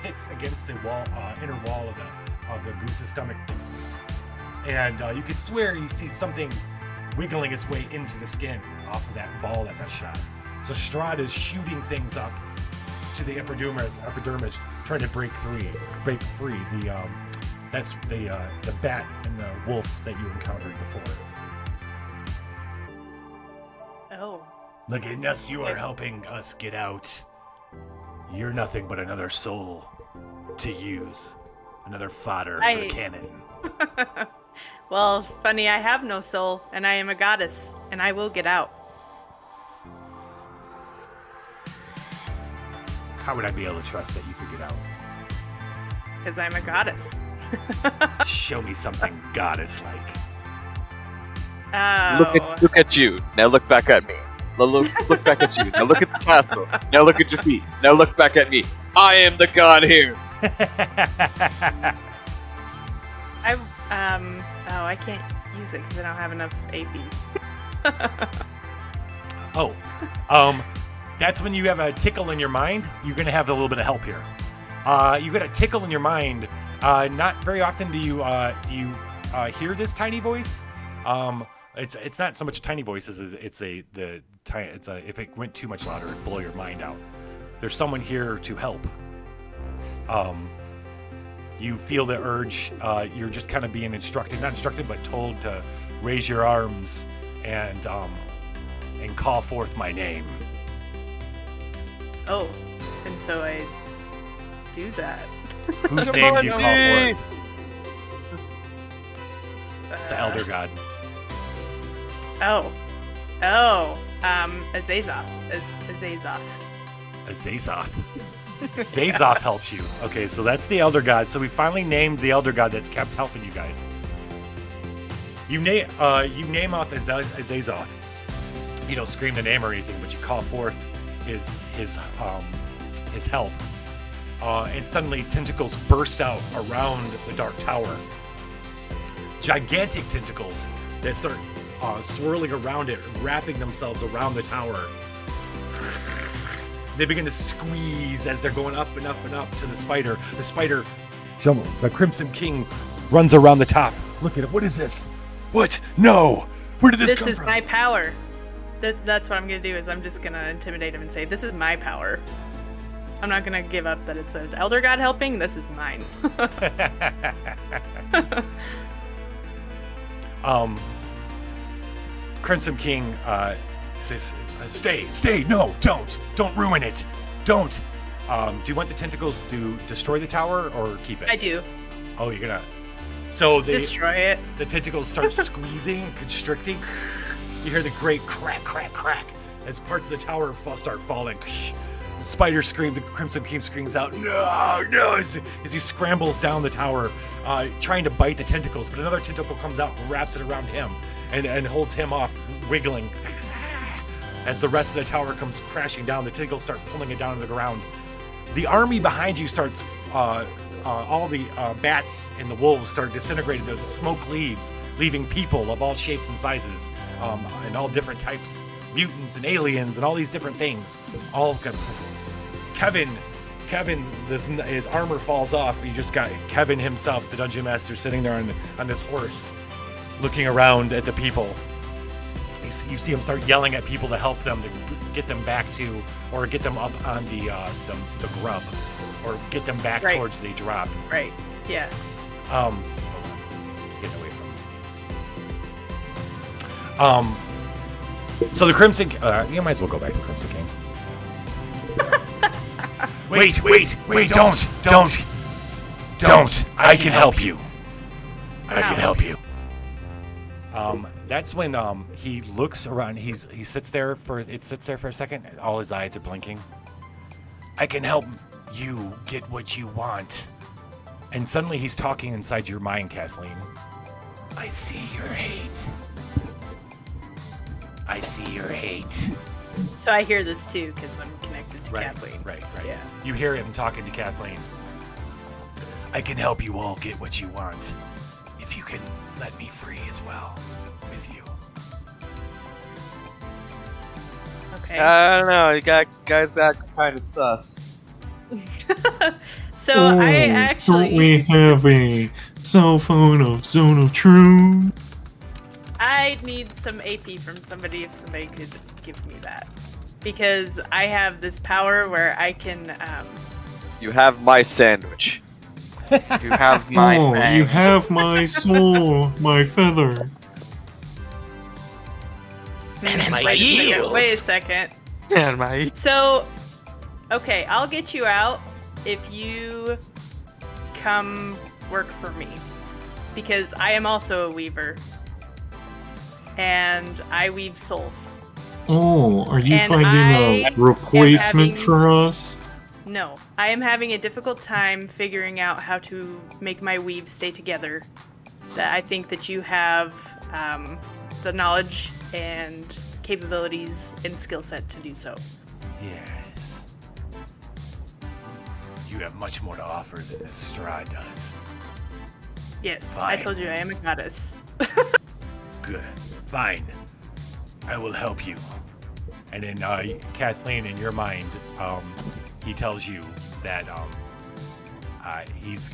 hits against the wall, inner wall of the goose's stomach. And you could swear you see something wiggling its way into the skin off of that ball that got shot. So Strahd is shooting things up to the epidermis, trying to break free. That's the bat and the wolf that you encountered before. Oh. Look, unless you are helping us get out, you're nothing but another soul to use. Another fodder for the cannon. Well, funny, I have no soul, and I am a goddess, and I will get out. How would I be able to trust that you could get out? Because I'm a goddess. Show me something goddess-like. Oh. Look at you. Now look back at me. Look back at you. Now look at the castle. Now look at your feet. Now look back at me. I am the god here. I can't use it because I don't have enough AP. That's when you have a tickle in your mind. You're going to have a little bit of help here. You got a tickle in your mind. Not very often do you hear this tiny voice. It's not so much a tiny voice as if it went too much louder, it'd blow your mind out. There's someone here to help. You feel the urge. You're just kind of being but told to raise your arms and call forth my name. Oh, and so I do that. Whose name do you call forth? It's an elder god. Azazoth. Zazoth helps you. Okay, so that's the elder god. So we finally named the elder god that's kept helping you guys. You name off Azazoth. You don't scream the name or anything, but you call forth his help. And suddenly tentacles burst out around the dark tower. Gigantic tentacles that start swirling around it, wrapping themselves around the tower. They begin to squeeze as they're going up and up and up to the spider. The spider, the Crimson King, runs around the top. Look at it. What is this? What? No! Where did this come from? This is my power. That's what I'm going to do, is I'm just going to intimidate him and say, this is my power. I'm not going to give up that it's an elder god helping. This is mine. Crimson King says, stay, no, don't ruin it, don't. Do you want the tentacles to destroy the tower or keep it? I do. Oh, you're gonna, So Destroy it. The tentacles start squeezing and constricting. You hear the great crack, crack, crack as parts of the tower start falling. The spider screams, the Crimson King screams out, no, as he scrambles down the tower, trying to bite the tentacles, but another tentacle comes out and wraps it around him and holds him off, wiggling. As the rest of the tower comes crashing down, the tentacles start pulling it down to the ground. The army behind you starts, all the bats and the wolves start disintegrating. The smoke leaves, leaving people of all shapes and sizes, and all different types, mutants and aliens and all these different things. All Kevin, his armor falls off. You just got Kevin himself, the dungeon master, sitting there on his horse, looking around at the people. You see him start yelling at people to help them, to get them back to, or get them up on the grub, or get them back towards the drop. Right. Yeah. Getting away from. So the Crimson. You might as well go back to Crimson King. wait! Don't! I can help you. I can help you. That's when he looks around. He sits there for a second. All his eyes are blinking. I can help you get what you want. And suddenly he's talking inside your mind, Kathleen. I see your hate. I see your hate. So I hear this too because I'm connected to Kathleen. Right. Yeah. You hear him talking to Kathleen. I can help you all get what you want if you can let me free as well with you. Okay. I don't know. Guys act kind of sus. So I actually. Don't we have a cell phone of Zone of Truth? I need some AP from somebody if somebody could give me that. Because I have this power where I can. You have my sandwich. You have my fang. You have my soul, my feather. And my Wait heels. a second. And my. So, okay, I'll get you out if you come work for me. Because I am also a weaver. And I weave souls. Oh, are you And finding I a replacement am having- for us? No, I am having a difficult time figuring out how to make my weave stay together. That I think that you have the knowledge and capabilities and skill set to do so. Yes. You have much more to offer than this Strahd does. Yes, Fine. I told you I am a goddess. Good. Fine. I will help you. And then Kathleen, in your mind, he tells you that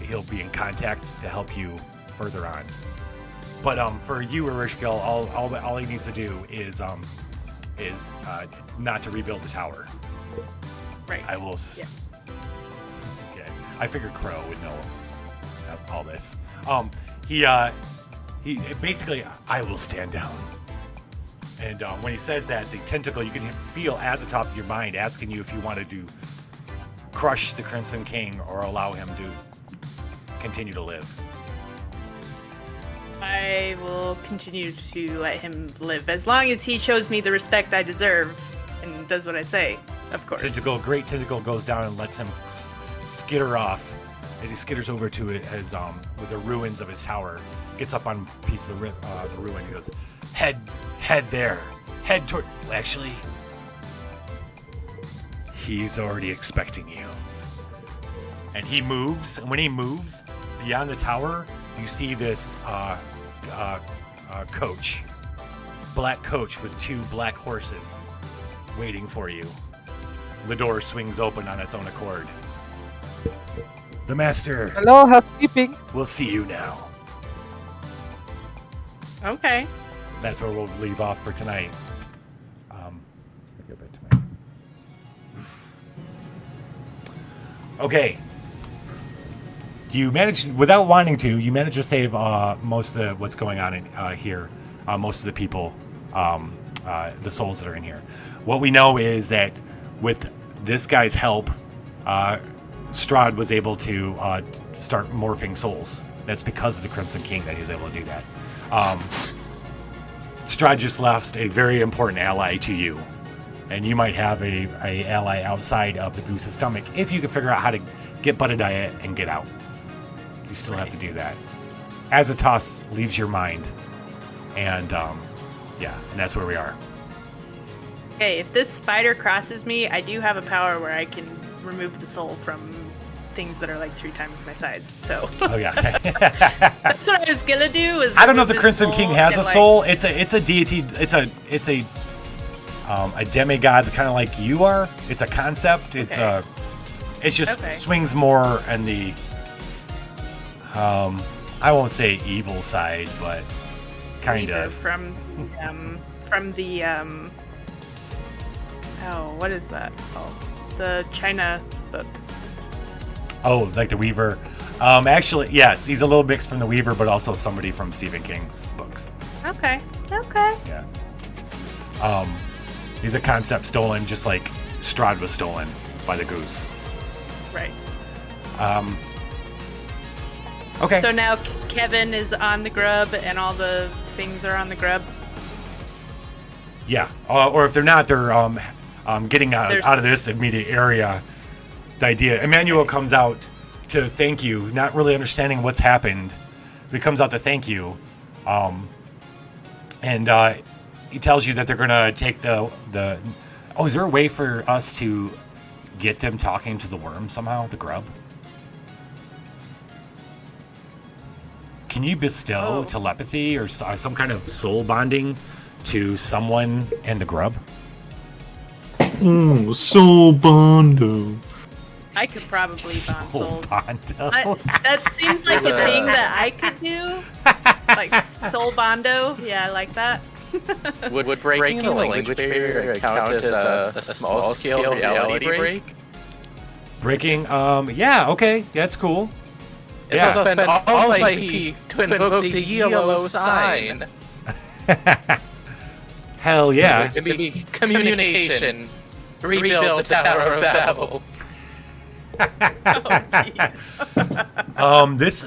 he'll be in contact to help you further on. But for you, Ereshkigal, all he needs to do is not to rebuild the tower. Right. I will. Yeah. Okay. I figured Crow would know all this. He basically, I will stand down. And when he says that, the tentacle, you can feel Azathoth in your mind asking you if you wanted to crush the Crimson King or allow him to continue to live. I will continue to let him live as long as he shows me the respect I deserve and does what I say, of course. Great tentacle goes down and lets him skitter off as he skitters over to it as with the ruins of his tower. Gets up on a piece of the ruin. He goes, head there. Head toward. Actually, he's already expecting you. And he moves. And when he moves beyond the tower, you see this coach, black coach with two black horses, waiting for you. The door swings open on its own accord. The master. Hello, housekeeping. We'll see you now. Okay. That's where we'll leave off for tonight. Go back tonight. Okay. You managed, without wanting to, you managed to save most of what's going on in here. Most of the people, the souls that are in here. What we know is that with this guy's help, Strahd was able to start morphing souls That's because of the Crimson King that he's able to do that. Strahd just lost a very important ally to you, and you might have a ally outside of the Goose's stomach if you can figure out how to get Buddiah and get out. You still have to do that. Azotos leaves your mind, and and that's where we are. Okay, if this spider crosses me, I do have a power where I can remove the soul from things that are like 3 times my size. So. Oh yeah. That's what I was gonna do. I don't know if the Crimson King has a soul. It's a deity. It's a demigod, kind of like you are. It's a concept. It's just swings more in the I won't say evil side, but kind of from the what is that called? The China book. Oh, like the Weaver. Actually, yes, he's a little mixed from the Weaver, but also somebody from Stephen King's books. Okay. Yeah. He's a concept stolen, just like Strahd was stolen by the Goose. Right. Okay. So now Kevin is on the grub, and all the things are on the grub. Yeah. Or if they're not, they're getting out of this immediate area. The idea, Emmanuel comes out to thank you, not really understanding what's happened, but he comes out to thank you, and he tells you that they're gonna take the. Oh, is there a way for us to get them talking to the worm somehow, the grub? Can you bestow telepathy or some kind of soul bonding to someone and the grub? Oh, soul bondo. I could probably bond souls. Bondo. That seems like a thing that I could do. Like soul bondo. Yeah, I like that. Would breaking the language barrier count as a small-scale reality break? Breaking, yeah, okay, that's cool. Yeah. So spend all my key to invoke the yellow sign. Hell yeah. So it can be communication. Rebuild the Tower of Babel. Oh, jeez.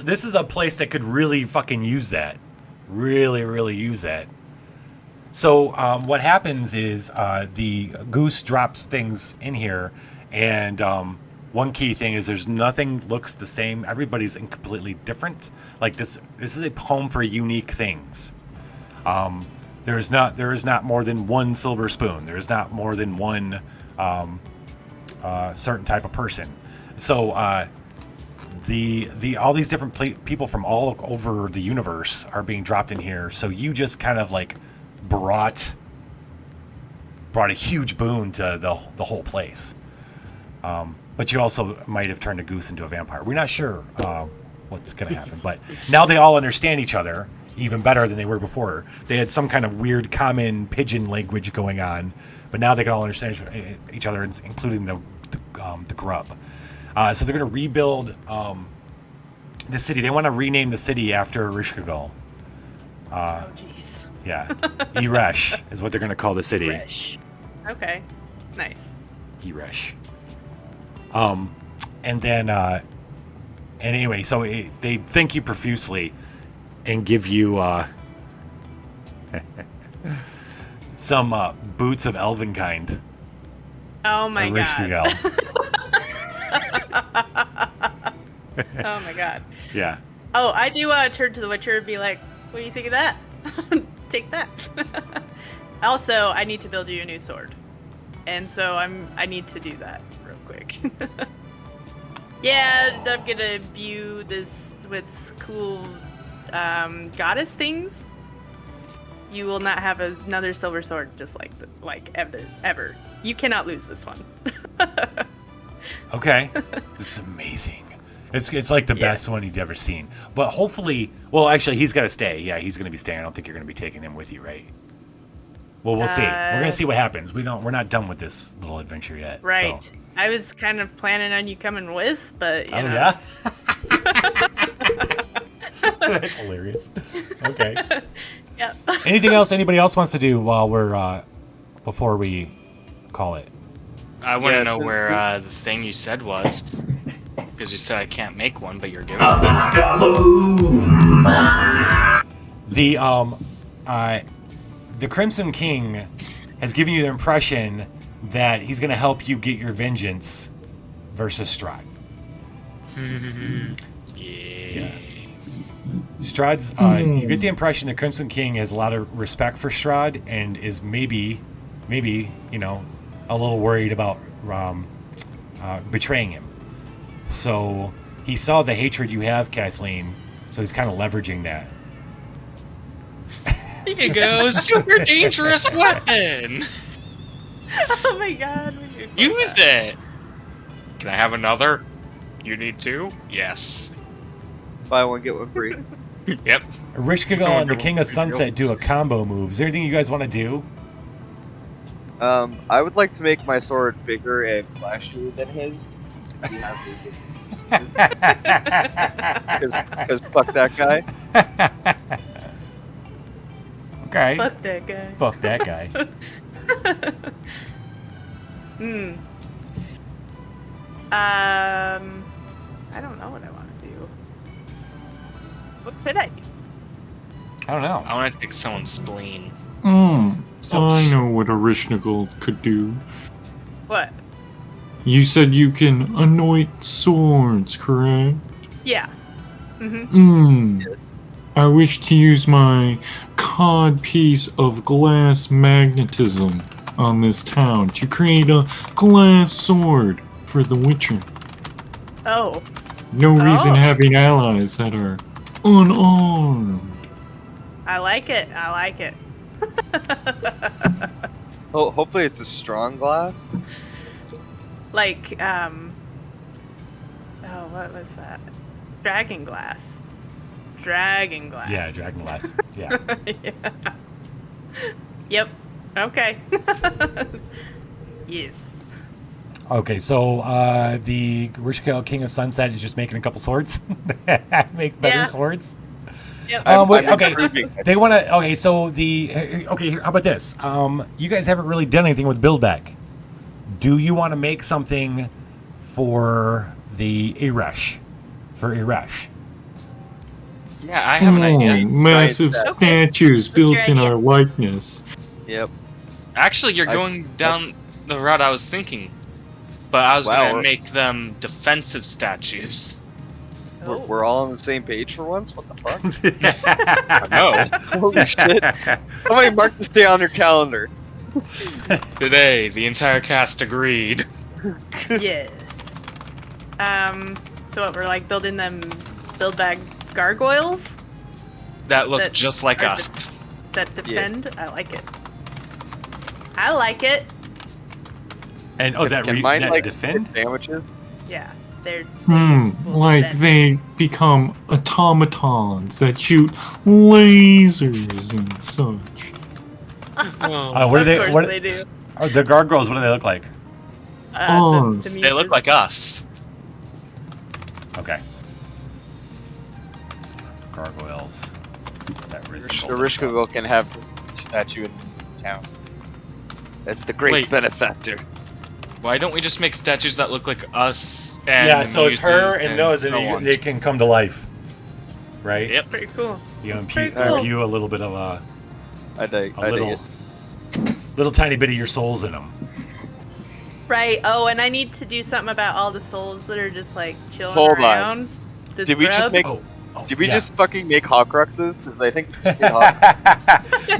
This is a place that could really fucking use that. Really, really use that. So what happens is the Goose drops things in here, and one key thing is there's nothing looks the same. Everybody's completely different. Like this is a home for unique things. There is not more than one silver spoon. There is not more than one certain type of person. So the all these different people from all over the universe are being dropped in here. So you just kind of like brought a huge boon to the whole place. But you also might have turned a Goose into a vampire. We're not sure what's going to happen. But now they all understand each other even better than they were before. They had some kind of weird common pigeon language going on, but now they can all understand each other, including the grub. So they're going to rebuild the city. They want to rename the city after Ereshkigal. Oh, jeez. Yeah. Eresh is what they're going to call the city. Eresh. Okay. Nice. Eresh. And then, and anyway, so they thank you profusely and give you some boots of elven kind. Oh my god. Oh my god. Yeah. Oh, I do turn to the Witcher and be like, what do you think of that? Take that. Also, I need to build you a new sword. And so I need to do that real quick. Yeah, I'm gonna view this with cool goddess things. You will not have another silver sword just like ever. You cannot lose this one. Okay. This is amazing. It's like the best one you've ever seen. But hopefully, well, actually, he's got to stay. Yeah, he's going to be staying. I don't think you're going to be taking him with you, right? Well, we'll see. We're going to see what happens. We're not done with this little adventure yet. Right. So. I was kind of planning on you coming with, but you know. Yeah? That's hilarious. Okay. Yep. Anything else anybody else wants to do while we're before we call it? I want to know where the thing you said was. Because you said I can't make one, but you're giving The Crimson King has given you the impression that he's going to help you get your vengeance versus Strahd. Yes. Strahd's, you get the impression the Crimson King has a lot of respect for Strahd and is maybe, you know, a little worried about betraying him. So he saw the hatred you have, Kathleen, so he's kind of leveraging that. Here you go, super dangerous weapon. Oh my god. Use it. Can I have another? You need two? Yes. Buy one, get one free. Yep. Ereshkigal and the King of Sunset do a combo move. Is there anything you guys want to do? I would like to make my sword bigger and flashier than his. Because fuck that guy. Okay. Fuck that guy. Fuck that guy. I don't know what I want to do. What could I do? I don't know. I want to pick someone's spleen. So- I know what Ereshkigal could do. What? You said you can anoint swords, correct? Yeah. Mm-hmm. I wish to use my cod piece of glass magnetism on this town to create a glass sword for the Witcher. Oh. No reason having allies that are unarmed. I like it. I like it. Oh, hopefully it's a strong glass. Like, oh, what was that? Dragon glass. Dragon glass. Yeah, dragon glass. Yeah. Yeah. Yep. Okay. Yes. Okay, so the Ereshkigal King of Sunset is just making a couple swords. Make better swords. Yep. Wait, okay. They want to. Okay, so how about this? You guys haven't really done anything with Buildback. Do you want to make something for the Eresh? For Eresh? Yeah, I have an idea. Massive statues built in our likeness. Yep. Actually, you're going down the route I was thinking. But I was going to make them defensive statues. We're all on the same page for once? What the fuck? No. Holy shit. Somebody mark this day on your calendar. Today, the entire cast agreed. Yes. So what, we're like building them build-back gargoyles? That look just like us. That defend? Yeah. I like it. I like it. And that defend? Sandwiches? Yeah. They're like they become automatons that shoot lasers and such. What do they? Of course they do. The gargoyles. What do they look like? They look like us. Okay. Gargoyles. Ereshkigal can have a statue in town. That's the great benefactor. Why don't we just make statues that look like us? And yeah, so it's her and those, and they can come to life, right? Yep. Pretty cool. You imbue a little bit of a little tiny bit of your souls in them. Right. Oh, and I need to do something about all the souls that are just like chilling On. around. Did we just make? Did we just fucking make Horcruxes? Because I think.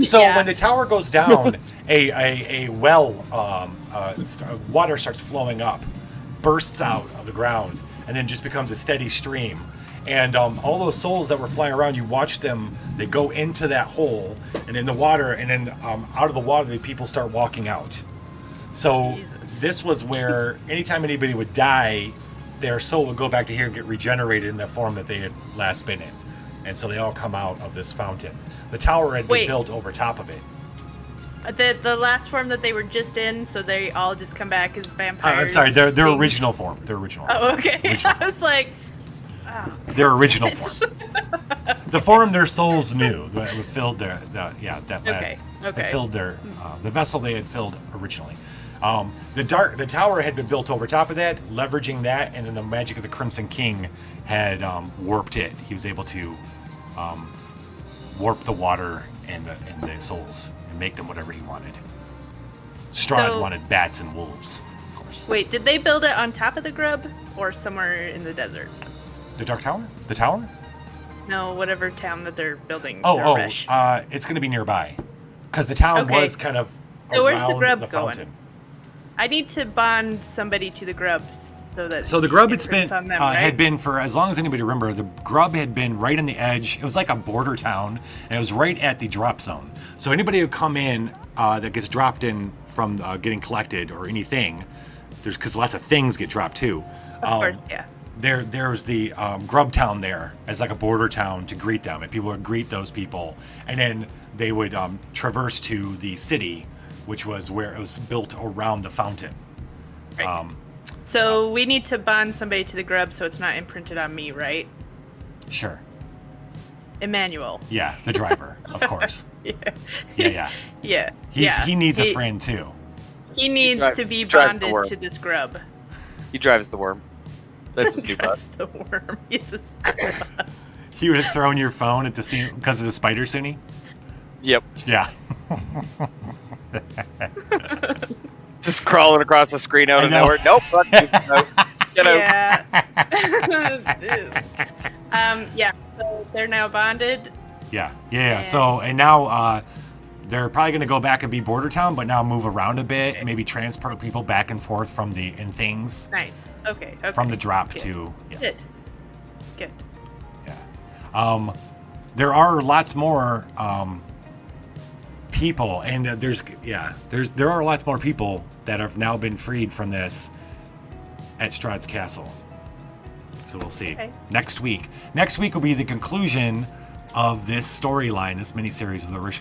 So when the tower goes down, a well, water starts flowing up, bursts out of the ground, and then just becomes a steady stream. And all those souls that were flying around, you watch them. They go into that hole and in the water, and then out of the water, the people start walking out. So this was where anytime anybody would die, their soul would go back to here and get regenerated in the form that they had last been in. And so they all come out of this fountain. The tower had been built over top of it. The last form that they were just in, so they all just come back as vampires. I'm sorry, their original form. Their original. Oh, okay. Original I was like, their original form. The form their souls knew that filled their filled their the vessel they had filled originally. The tower had been built over top of that, leveraging that, and then the magic of the Crimson King had warped it. He was able to warp the water and the souls and make them whatever he wanted. Strahd wanted bats and wolves, of course. Wait, did they build it on top of the grub or somewhere in the desert? The Dark Tower? The tower? No, whatever town that they're building. It's going to be nearby. Because the town was kind of so where's the grub fountain. going? I need to bond somebody to the grub so the grub had been for as long as anybody remember. The grub had been right on the edge. It was like a border town, and it was right at the drop zone. So anybody who come in that gets dropped in from getting collected or anything, because lots of things get dropped too. Of course, yeah. There's the grub town there as like a border town to greet them, and people would greet those people, and then they would traverse to the city, which was where it was built around the fountain. Right. So we need to bond somebody to the grub so it's not imprinted on me, right? Sure. Emmanuel. Yeah, the driver, of course. Yeah. He needs a friend too. He needs to be bonded to this grub. He drives the worm. That's his new drives bus. the worm. He's You would have thrown your phone at the scene because of the spider cine? Yep. Yeah. Just crawling across the screen out of nowhere. Nope. Fuck you. No. Get out. Yeah. So they're now bonded. Yeah. So, and now they're probably going to go back and be border town, but now move around a bit, and maybe transport people back and forth from things. Nice. Okay. From the drop Good. to. Yeah. Good. Yeah. There are lots more people, and there are lots more people that have now been freed from this at Strahd's Castle. So we'll see. Okay. Next week will be the conclusion of this storyline, this miniseries with Ereshkigal.